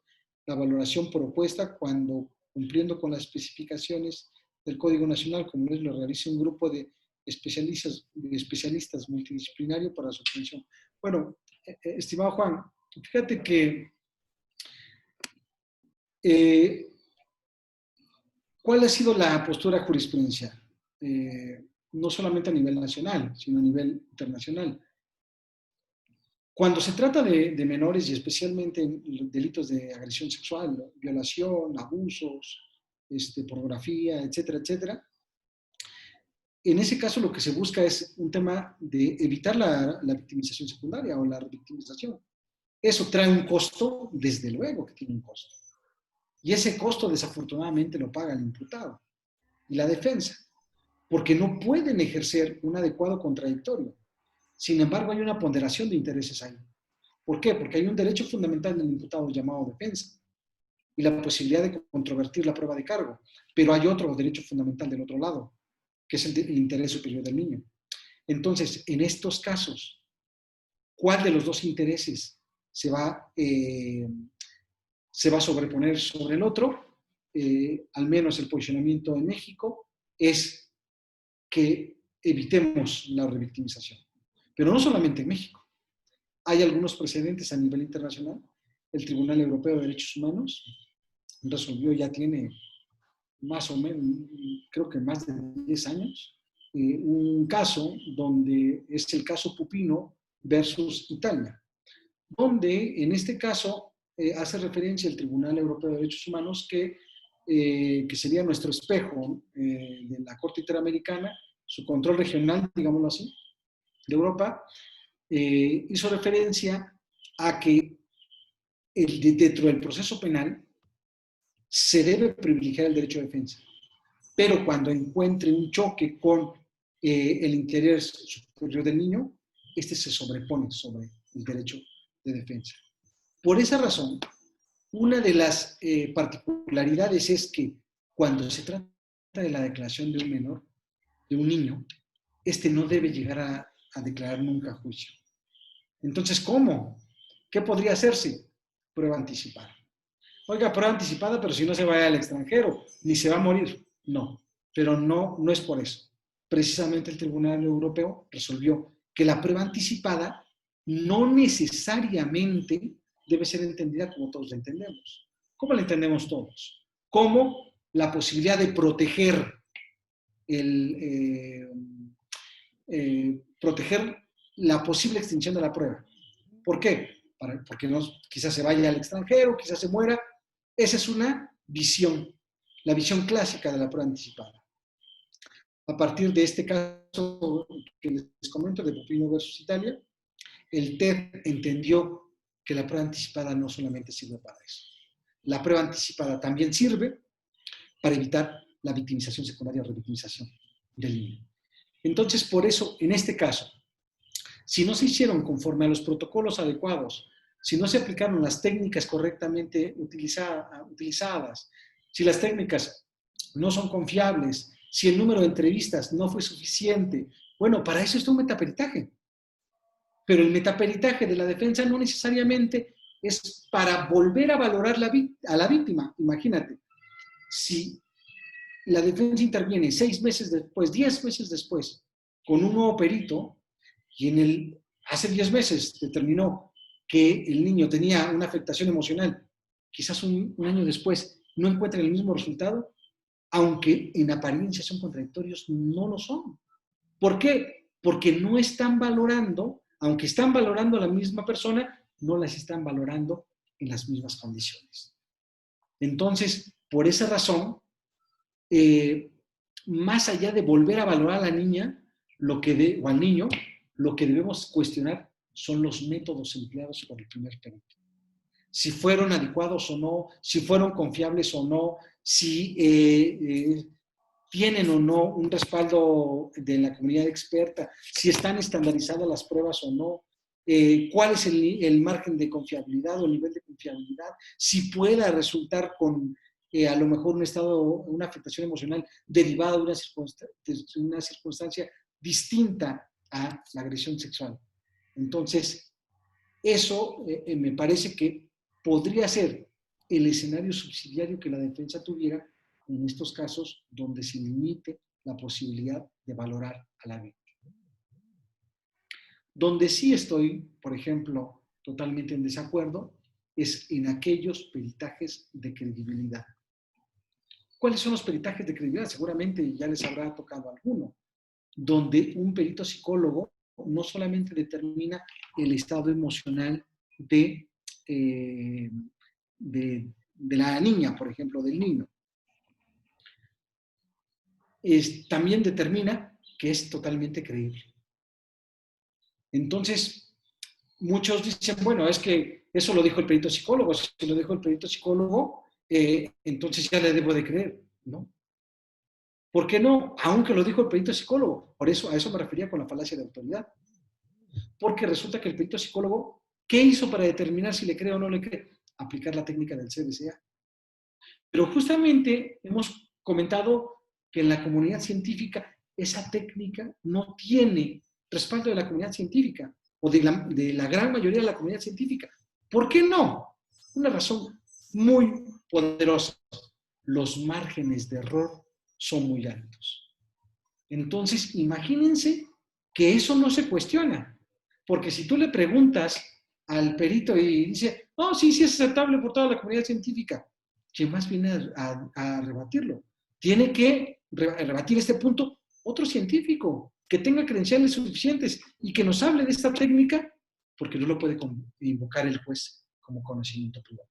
la valoración propuesta cuando, cumpliendo con las especificaciones del Código Nacional, como lo realice un grupo de especialistas multidisciplinario para su obtención. Bueno, estimado Juan, fíjate que ¿cuál ha sido la postura jurisprudencial? No solamente a nivel nacional, sino a nivel internacional. Cuando se trata de menores y especialmente en delitos de agresión sexual, violación, abusos, pornografía, etcétera, etcétera, en ese caso lo que se busca es un tema de evitar la victimización secundaria o la revictimización. Eso trae un costo, desde luego que tiene un costo. Y ese costo desafortunadamente lo paga el imputado y la defensa, porque no pueden ejercer un adecuado contradictorio. Sin embargo, hay una ponderación de intereses ahí. ¿Por qué? Porque hay un derecho fundamental del imputado llamado defensa y la posibilidad de controvertir la prueba de cargo, pero hay otro derecho fundamental del otro lado, que es el interés superior del niño. Entonces, en estos casos, ¿cuál de los dos intereses se va se va a sobreponer sobre el otro. Al menos el posicionamiento en México es que evitemos la revictimización. Pero no solamente en México. Hay algunos precedentes a nivel internacional. El Tribunal Europeo de Derechos Humanos resolvió, ya tiene más o menos, creo que más de 10 años, un caso donde es el caso Pupino versus Italia, donde en este caso hace referencia el Tribunal Europeo de Derechos Humanos que sería nuestro espejo de la Corte Interamericana, su control regional, digámoslo así, de Europa, hizo referencia a que dentro del proceso penal se debe privilegiar el derecho de defensa, pero cuando encuentre un choque con el interés superior del niño, este se sobrepone sobre el derecho de defensa. Por esa razón, una de las particularidades es que cuando se trata de la declaración de un menor, de un niño, este no debe llegar a declarar nunca juicio. Entonces, ¿cómo? ¿Qué podría hacerse? Prueba anticipada. Oiga, prueba anticipada, pero si no se va al extranjero, ni se va a morir. No, pero no es por eso. Precisamente el Tribunal Europeo resolvió que la prueba anticipada no necesariamente debe ser entendida como todos la entendemos. ¿Cómo la entendemos todos? Como la posibilidad de proteger proteger la posible extinción de la prueba. ¿Por qué? Porque quizás se vaya al extranjero, quizás se muera. Esa es una visión, la visión clásica de la prueba anticipada. A partir de este caso que les comento de Pupino versus Italia, el TED entendió que la prueba anticipada no solamente sirve para eso. La prueba anticipada también sirve para evitar la victimización secundaria o revictimización del niño. Entonces, por eso, en este caso, si no se hicieron conforme a los protocolos adecuados, si no se aplicaron las técnicas correctamente utilizadas, si las técnicas no son confiables, si el número de entrevistas no fue suficiente, bueno, para eso está un metaperitaje. Pero el metaperitaje de la defensa no necesariamente es para volver a valorar a la víctima. Imagínate, si la defensa interviene 6 meses después, 10 meses después, con un nuevo perito, y hace 10 meses determinó que el niño tenía una afectación emocional, quizás un año después no encuentren el mismo resultado, aunque en apariencia son contradictorios, no lo son. ¿Por qué? Porque no están valorando, aunque están valorando a la misma persona, no las están valorando en las mismas condiciones. Entonces, por esa razón, más allá de volver a valorar a la niña o al niño, lo que debemos cuestionar son los métodos empleados por el primer perito. Si fueron adecuados o no, si fueron confiables o no, si tienen o no un respaldo de la comunidad experta, si están estandarizadas las pruebas o no, cuál es el margen de confiabilidad o el nivel de confiabilidad, si pueda resultar con a lo mejor una afectación emocional derivada de una circunstancia distinta a la agresión sexual. Entonces, eso me parece que podría ser el escenario subsidiario que la defensa tuviera en estos casos donde se limite la posibilidad de valorar a la víctima. Donde sí estoy, por ejemplo, totalmente en desacuerdo, es en aquellos peritajes de credibilidad. ¿Cuáles son los peritajes de credibilidad? Seguramente ya les habrá tocado alguno, donde un perito psicólogo no solamente determina el estado emocional de la niña, por ejemplo, del niño. También determina que es totalmente creíble. Entonces, muchos dicen, bueno, es que eso lo dijo el perito psicólogo, si lo dijo el perito psicólogo, entonces ya le debo de creer, ¿no? ¿Por qué no? Aunque lo dijo el perito psicólogo. Por eso, a eso me refería con la falacia de autoridad. Porque resulta que el perito psicólogo, ¿qué hizo para determinar si le cree o no le cree? Aplicar la técnica del CBCA. Pero justamente hemos comentado que en la comunidad científica esa técnica no tiene respaldo de la comunidad científica o de la gran mayoría de la comunidad científica. ¿Por qué no? Una razón muy poderosa. Los márgenes de error son muy altos. Entonces, imagínense que eso no se cuestiona. Porque si tú le preguntas al perito y dice, no, sí, sí es aceptable por toda la comunidad científica, ¿quién más viene a rebatirlo? Tiene que rebatir este punto otro científico que tenga credenciales suficientes y que nos hable de esta técnica, porque no lo puede invocar el juez como conocimiento privado.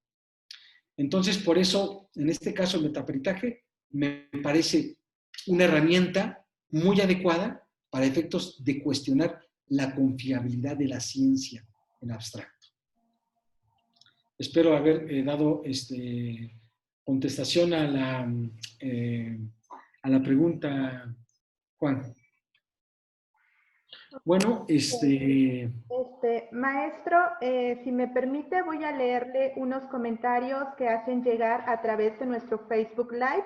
Entonces, por eso, en este caso, el metaperitaje me parece una herramienta muy adecuada para efectos de cuestionar la confiabilidad de la ciencia en abstracto. Espero haber dado contestación a la pregunta, Juan. Bueno, maestro, si me permite, voy a leerle unos comentarios que hacen llegar a través de nuestro Facebook Live.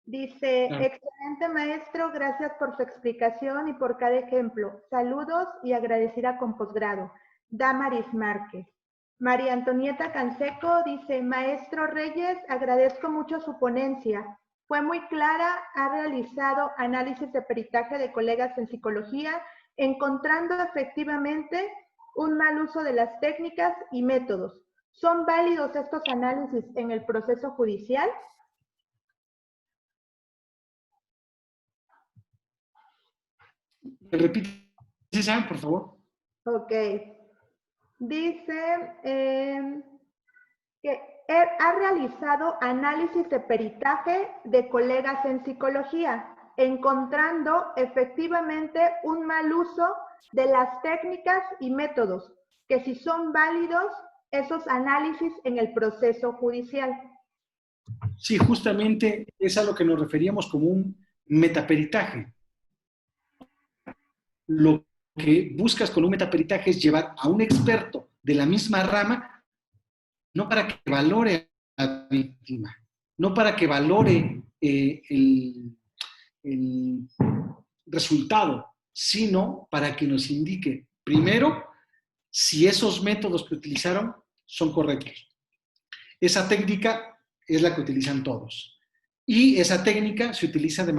Dice, excelente maestro, gracias por su explicación y por cada ejemplo. Saludos y agradecida con posgrado. Damaris Márquez. María Antonieta Canseco dice, maestro Reyes, agradezco mucho su ponencia. Fue muy clara, ha realizado análisis de peritaje de colegas en psicología, encontrando efectivamente un mal uso de las técnicas y métodos. ¿Son válidos estos análisis en el proceso judicial? Repite, César, por favor. Ok. Dice que ha realizado análisis de peritaje de colegas en psicología, encontrando efectivamente un mal uso de las técnicas y métodos, que si son válidos esos análisis en el proceso judicial. Sí, justamente es a lo que nos referíamos como un metaperitaje. Lo que buscas con un metaperitaje es llevar a un experto de la misma rama, no para que valore a la víctima, no para que valore el resultado, sino para que nos indique, primero, si esos métodos que utilizaron son correctos. Esa técnica es la que utilizan todos. Y esa técnica se utiliza de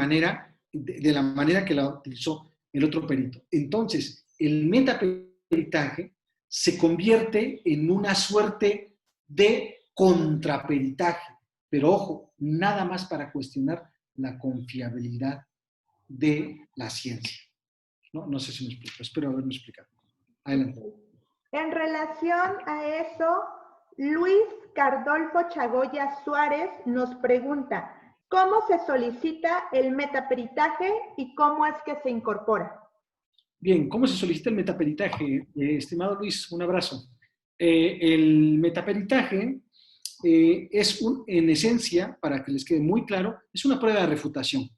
la manera que la utilizó el otro perito. Entonces, el metaperitaje se convierte en una suerte de contraperitaje. Pero ojo, nada más para cuestionar la confiabilidad de la ciencia. No sé si me explico, espero haberme explicado. Adelante. En relación a eso, Luis Cardolfo Chagoya Suárez nos pregunta, ¿cómo se solicita el metaperitaje y cómo es que se incorpora? Bien, ¿cómo se solicita el metaperitaje? Estimado Luis, un abrazo. El metaperitaje es, en esencia, para que les quede muy claro, es una prueba de refutación,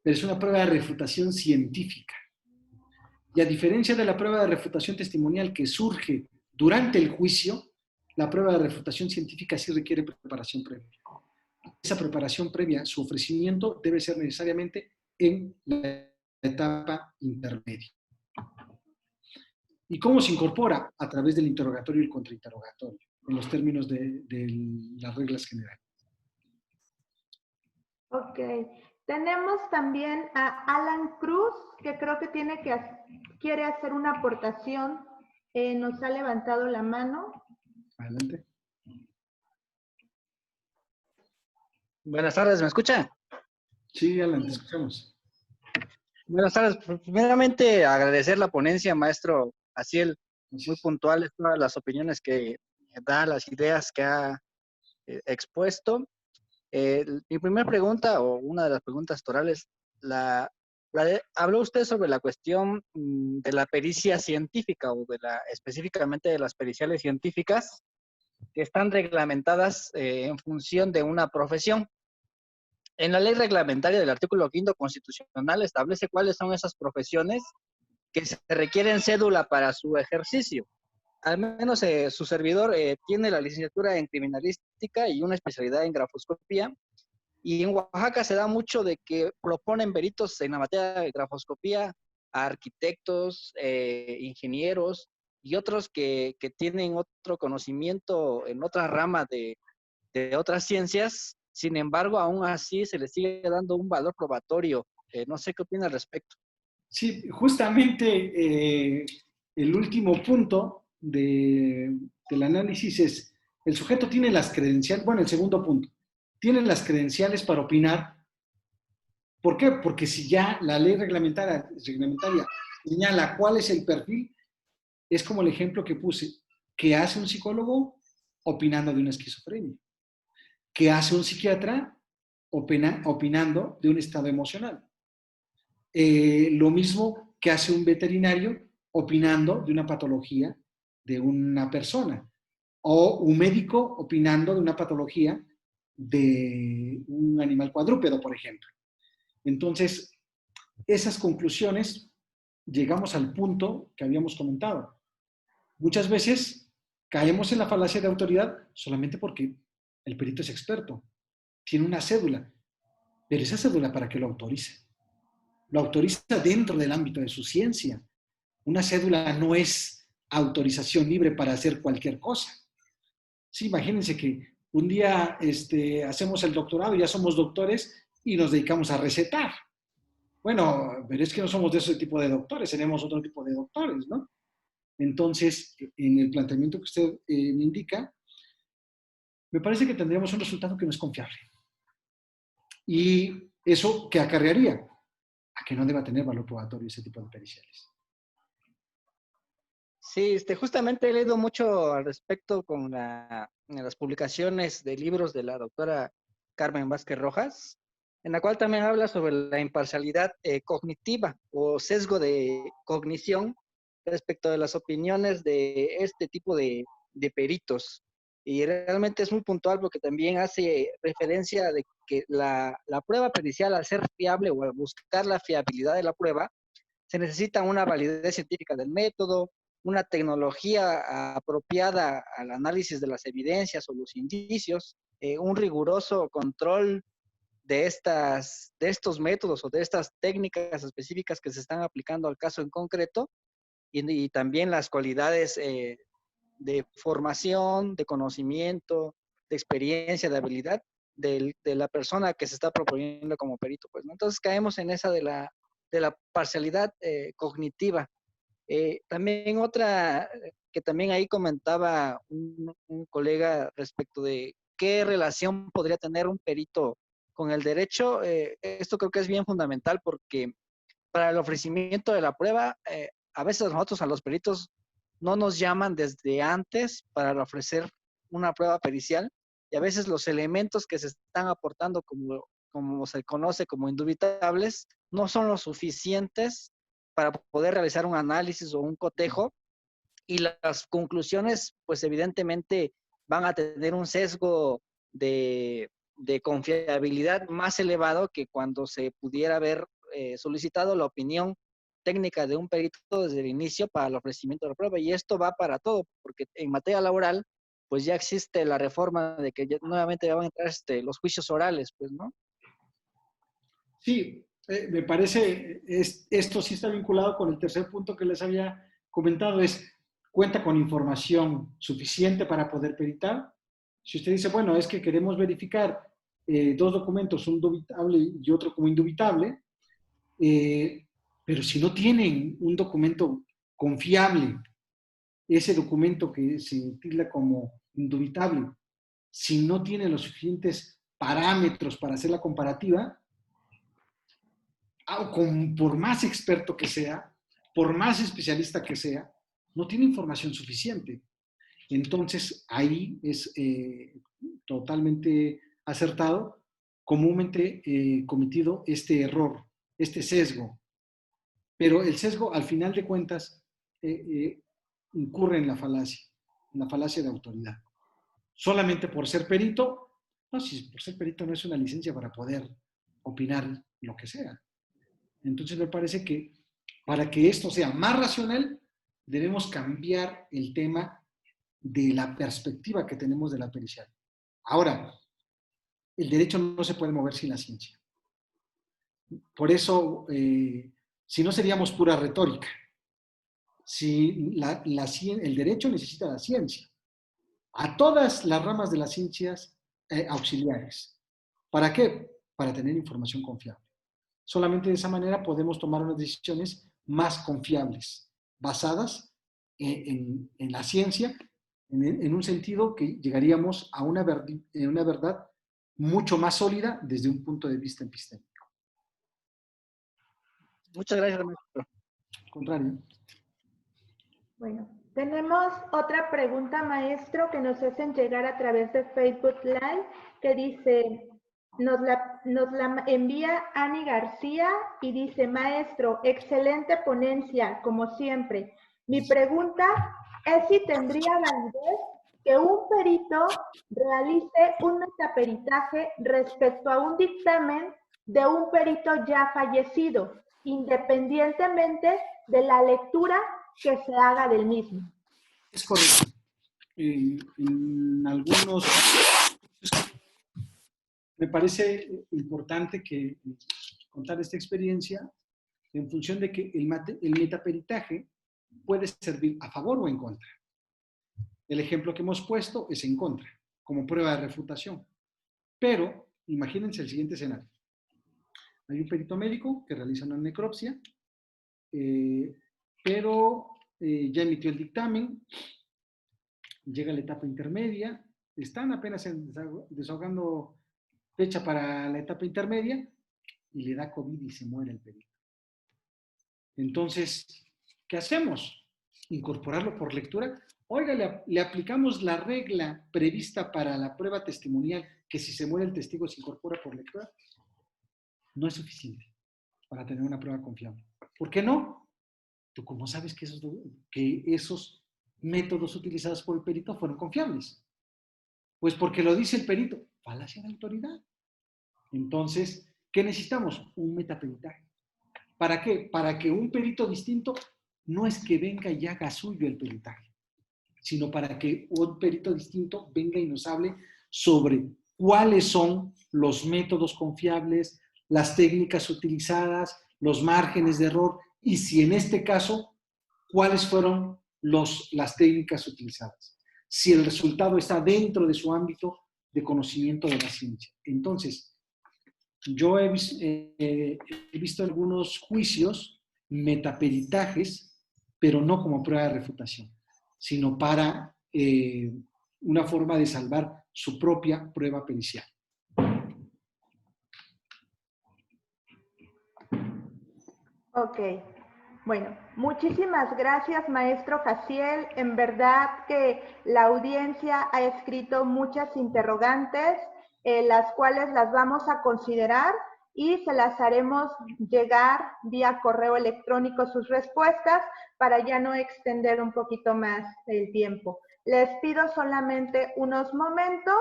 pero es una prueba de refutación científica. Y a diferencia de la prueba de refutación testimonial que surge durante el juicio, la prueba de refutación científica sí requiere preparación previa. Esa preparación previa, su ofrecimiento debe ser necesariamente en la etapa intermedia. ¿Y cómo se incorpora? A través del interrogatorio y el contrainterrogatorio, en los términos de las reglas generales. Ok. Tenemos también a Alan Cruz, que creo que quiere hacer una aportación. Nos ha levantado la mano. Adelante. Buenas tardes, ¿me escucha? Sí, Alan, te escuchamos. Buenas tardes. Primeramente, agradecer la ponencia, maestro Jaciel. Muy puntuales todas las opiniones que da, las ideas que ha expuesto. Mi primera pregunta, o una de las preguntas torales, habló usted sobre la cuestión de la pericia científica, o específicamente de las periciales científicas, que están reglamentadas en función de una profesión. En la ley reglamentaria del artículo 5º constitucional establece cuáles son esas profesiones que se requieren cédula para su ejercicio. Al menos su servidor tiene la licenciatura en criminalística y una especialidad en grafoscopía. Y en Oaxaca se da mucho de que proponen peritos en la materia de grafoscopía a arquitectos, ingenieros y otros que tienen otro conocimiento en otra rama de de otras ciencias, sin embargo, aún así se le sigue dando un valor probatorio. No sé qué opina al respecto. Sí, justamente el último punto del análisis es, el sujeto tiene las credenciales, bueno, el segundo punto, tiene las credenciales para opinar. ¿Por qué? Porque si ya la ley reglamentaria señala cuál es el perfil, es como el ejemplo que puse, ¿qué hace un psicólogo opinando de una esquizofrenia? ¿Qué hace un psiquiatra opinando de un estado emocional? Lo mismo que hace un veterinario opinando de una patología de una persona, o un médico opinando de una patología de un animal cuadrúpedo, por ejemplo. Entonces, esas conclusiones llegamos al punto que habíamos comentado. Muchas veces caemos en la falacia de autoridad solamente porque el perito es experto, tiene una cédula, pero esa cédula, ¿para qué lo autoriza? Lo autoriza dentro del ámbito de su ciencia. Una cédula no es autorización libre para hacer cualquier cosa. Sí, imagínense que un día hacemos el doctorado, ya somos doctores y nos dedicamos a recetar. Bueno, pero es que no somos de ese tipo de doctores, tenemos otro tipo de doctores, ¿no? Entonces, en el planteamiento que usted me indica, me parece que tendríamos un resultado que no es confiable. ¿Y eso qué acarrearía? A que no deba tener valor probatorio ese tipo de periciales. Sí, justamente he leído mucho al respecto con en las publicaciones de libros de la doctora Carmen Vázquez Rojas, en la cual también habla sobre la imparcialidad cognitiva o sesgo de cognición respecto de las opiniones de este tipo de peritos. Y realmente es muy puntual porque también hace referencia de que la prueba pericial, al ser fiable o al buscar la fiabilidad de la prueba, se necesita una validez científica del método, una tecnología apropiada al análisis de las evidencias o los indicios, un riguroso control de estos métodos o de estas técnicas específicas que se están aplicando al caso en concreto, y también las cualidades de formación, de conocimiento, de experiencia, de habilidad de la persona que se está proponiendo como perito, pues, ¿no? Entonces caemos en esa de la parcialidad cognitiva. También otra que también ahí comentaba un colega respecto de qué relación podría tener un perito con el derecho. Esto creo que es bien fundamental porque para el ofrecimiento de la prueba, a veces nosotros a los peritos no nos llaman desde antes para ofrecer una prueba pericial, y a veces los elementos que se están aportando como se conoce como indubitables no son lo suficientes para poder realizar un análisis o un cotejo, y las conclusiones pues evidentemente van a tener un sesgo de confiabilidad más elevado que cuando se pudiera haber solicitado la opinión técnica de un perito desde el inicio para el ofrecimiento de la prueba. Y esto va para todo, porque en materia laboral pues ya existe la reforma de que ya nuevamente van a entrar los juicios orales, pues, ¿no? Sí, me parece, esto sí está vinculado con el tercer punto que les había comentado, cuenta con información suficiente para poder peritar. Si usted dice, bueno, es que queremos verificar dos documentos, un dubitable y otro como indubitable, pero si no tienen un documento confiable, ese documento que se tilda como indubitable, si no tiene los suficientes parámetros para hacer la comparativa, por más experto que sea, por más especialista que sea, no tiene información suficiente. Entonces, ahí es totalmente acertado, comúnmente cometido este error, este sesgo. Pero el sesgo, al final de cuentas, incurre en la falacia de autoridad. Solamente por ser perito, no, si por ser perito no es una licencia para poder opinar lo que sea. Entonces me parece que para que esto sea más racional, debemos cambiar el tema de la perspectiva que tenemos de la pericial. Ahora, el derecho no se puede mover sin la ciencia. Por eso, si no seríamos pura retórica. Si el derecho necesita la ciencia. A todas las ramas de las ciencias auxiliares. ¿Para qué? Para tener información confiable. Solamente de esa manera podemos tomar unas decisiones más confiables, basadas en la ciencia, en un sentido que llegaríamos a una verdad mucho más sólida desde un punto de vista epistémico. Muchas gracias, maestro. Al contrario. Bueno, tenemos otra pregunta, maestro, que nos hacen llegar a través de Facebook Live, que dice, nos la envía Ani García y dice, maestro, excelente ponencia, como siempre. Mi pregunta es si tendría validez que un perito realice un metaperitaje respecto a un dictamen de un perito ya fallecido, independientemente de la lectura que se haga del mismo. Es correcto. En algunos... Me parece importante que contar esta experiencia en función de que el metaperitaje puede servir a favor o en contra. El ejemplo que hemos puesto es en contra, como prueba de refutación. Pero imagínense el siguiente escenario. Hay un perito médico que realiza una necropsia, pero ya emitió el dictamen, llega la etapa intermedia, están apenas desahogando fecha para la etapa intermedia y le da COVID y se muere el perito. Entonces, ¿qué hacemos? ¿Incorporarlo por lectura? Oiga, le aplicamos la regla prevista para la prueba testimonial, que si se muere el testigo se incorpora por lectura. No es suficiente para tener una prueba confiable. ¿Por qué no? ¿Tú cómo sabes que esos métodos utilizados por el perito fueron confiables? Pues porque lo dice el perito. Falacia de autoridad. Entonces, ¿qué necesitamos? Un metaperitaje. ¿Para qué? Para que un perito distinto no es que venga y haga suyo el peritaje, sino para que un perito distinto venga y nos hable sobre cuáles son los métodos confiables, las técnicas utilizadas, los márgenes de error y si en este caso, cuáles fueron las técnicas utilizadas. Si el resultado está dentro de su ámbito de conocimiento de la ciencia. Entonces, yo he visto algunos juicios, metaperitajes, pero no como prueba de refutación, sino para una forma de salvar su propia prueba pericial. Ok. Bueno, muchísimas gracias, maestro Jaciel. En verdad que la audiencia ha escrito muchas interrogantes, las cuales las vamos a considerar y se las haremos llegar vía correo electrónico sus respuestas para ya no extender un poquito más el tiempo. Les pido solamente unos momentos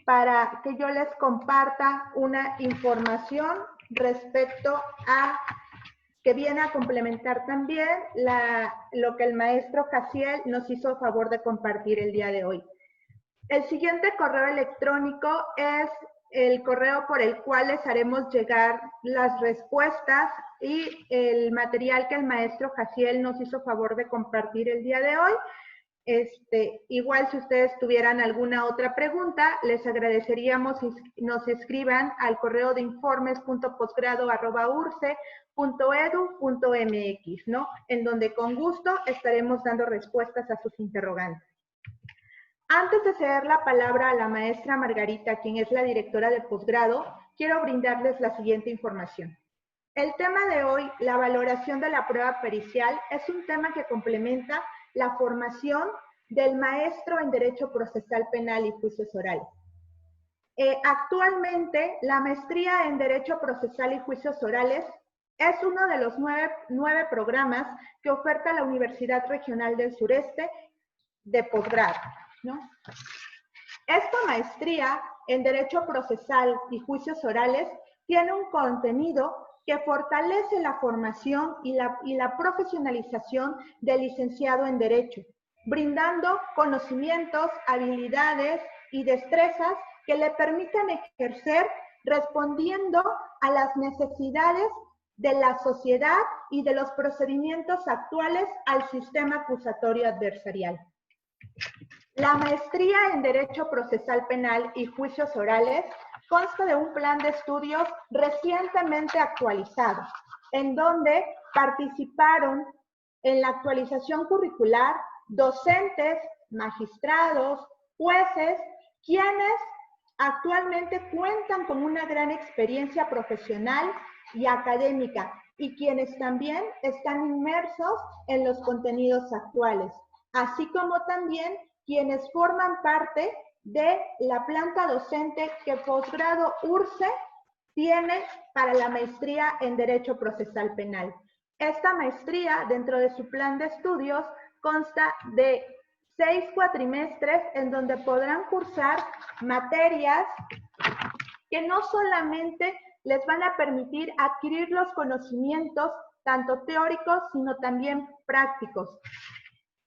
para que yo les comparta una información respecto a que viene a complementar también lo que el maestro Jaciel nos hizo favor de compartir el día de hoy. El siguiente correo electrónico es el correo por el cual les haremos llegar las respuestas y el material que el maestro Jaciel nos hizo favor de compartir el día de hoy. Igual si ustedes tuvieran alguna otra pregunta, les agradeceríamos si nos escriban al correo de informes.posgrado@urce.edu.mx, ¿no? En donde con gusto estaremos dando respuestas a sus interrogantes. Antes de ceder la palabra a la maestra Margarita, quien es la directora de posgrado, quiero brindarles la siguiente información. El tema de hoy, la valoración de la prueba pericial, es un tema que complementa la formación del maestro en Derecho Procesal Penal y Juicios Orales. Actualmente, la maestría en Derecho Procesal y Juicios Orales es uno de los nueve programas que oferta la Universidad Regional del Sureste de posgrado, ¿no? Esta maestría en Derecho Procesal y Juicios Orales tiene un contenido que fortalece la formación y la profesionalización del licenciado en Derecho, brindando conocimientos, habilidades y destrezas que le permitan ejercer respondiendo a las necesidades de la sociedad y de los procedimientos actuales al sistema acusatorio adversarial. La maestría en Derecho Procesal Penal y Juicios Orales consta de un plan de estudios recientemente actualizado, en donde participaron en la actualización curricular docentes, magistrados, jueces, quienes actualmente cuentan con una gran experiencia profesional y académica y quienes también están inmersos en los contenidos actuales, así como también quienes forman parte de la planta docente que Posgrado URCE tiene para la maestría en Derecho Procesal Penal. Esta maestría, dentro de su plan de estudios, consta de 6 cuatrimestres en donde podrán cursar materias que no solamente les van a permitir adquirir los conocimientos, tanto teóricos, sino también prácticos.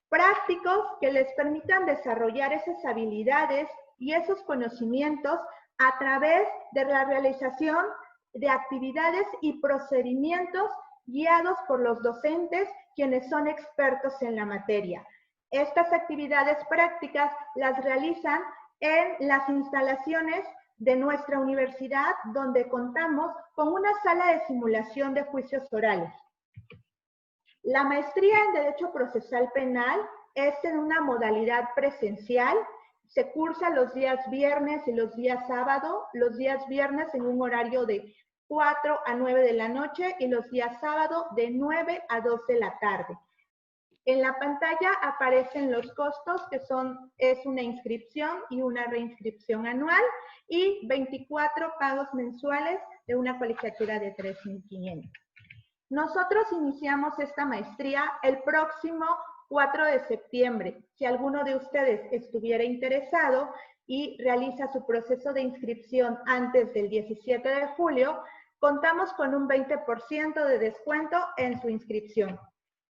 Prácticos que les permitan desarrollar esas habilidades y esos conocimientos a través de la realización de actividades y procedimientos guiados por los docentes, quienes son expertos en la materia. Estas actividades prácticas las realizan en las instalaciones de nuestra universidad, donde contamos con una sala de simulación de juicios orales. La maestría en Derecho Procesal Penal es en una modalidad presencial. Se cursa los días viernes y los días sábado. Los días viernes en un horario de 4 a 9 de la noche y los días sábado de 9 a 2 de la tarde. En la pantalla aparecen los costos, que es una inscripción y una reinscripción anual, y 24 pagos mensuales de una colegiatura de 3,500. Nosotros iniciamos esta maestría el próximo 4 de septiembre. Si alguno de ustedes estuviera interesado y realiza su proceso de inscripción antes del 17 de julio, contamos con un 20% de descuento en su inscripción.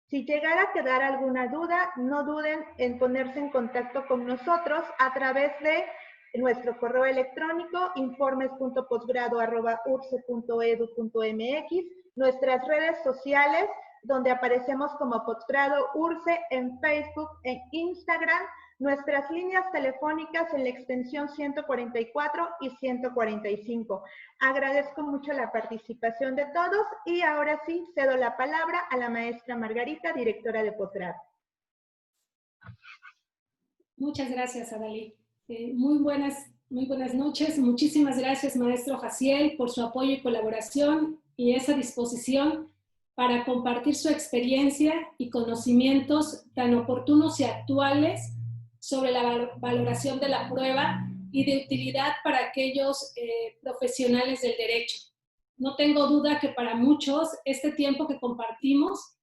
Si llegara a quedar alguna duda, no duden en ponerse en contacto con nosotros a través de nuestro correo electrónico informes.posgrado@urce.edu.mx, nuestras redes sociales, donde aparecemos como Posgrado URCE en Facebook, en Instagram, nuestras líneas telefónicas en la extensión 144 y 145. Agradezco mucho la participación de todos y ahora sí cedo la palabra a la maestra Margarita, directora de posgrado. Muchas gracias, Adalí. Muy buenas noches. Muchísimas gracias, maestro Jaciel, por su apoyo y colaboración y esa disposición para compartir su experiencia y conocimientos tan oportunos y actuales sobre la valoración de la prueba y de utilidad para aquellos profesionales del derecho. No tengo duda que para muchos este tiempo que compartimos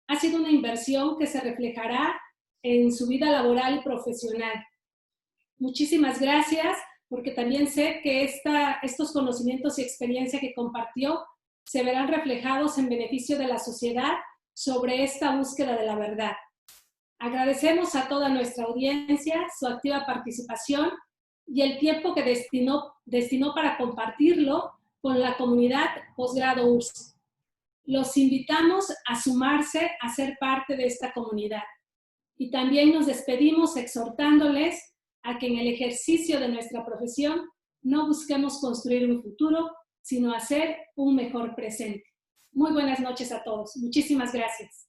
ha sido una inversión que se reflejará en su vida laboral y profesional. Muchísimas gracias, porque también sé que estos conocimientos y experiencia que compartió se verán reflejados en beneficio de la sociedad sobre esta búsqueda de la verdad. Agradecemos a toda nuestra audiencia su activa participación y el tiempo que destinó para compartirlo con la comunidad Posgrado URCE. Los invitamos a sumarse a ser parte de esta comunidad. Y también nos despedimos exhortándoles a que en el ejercicio de nuestra profesión no busquemos construir un futuro, sino hacer un mejor presente. Muy buenas noches a todos. Muchísimas gracias.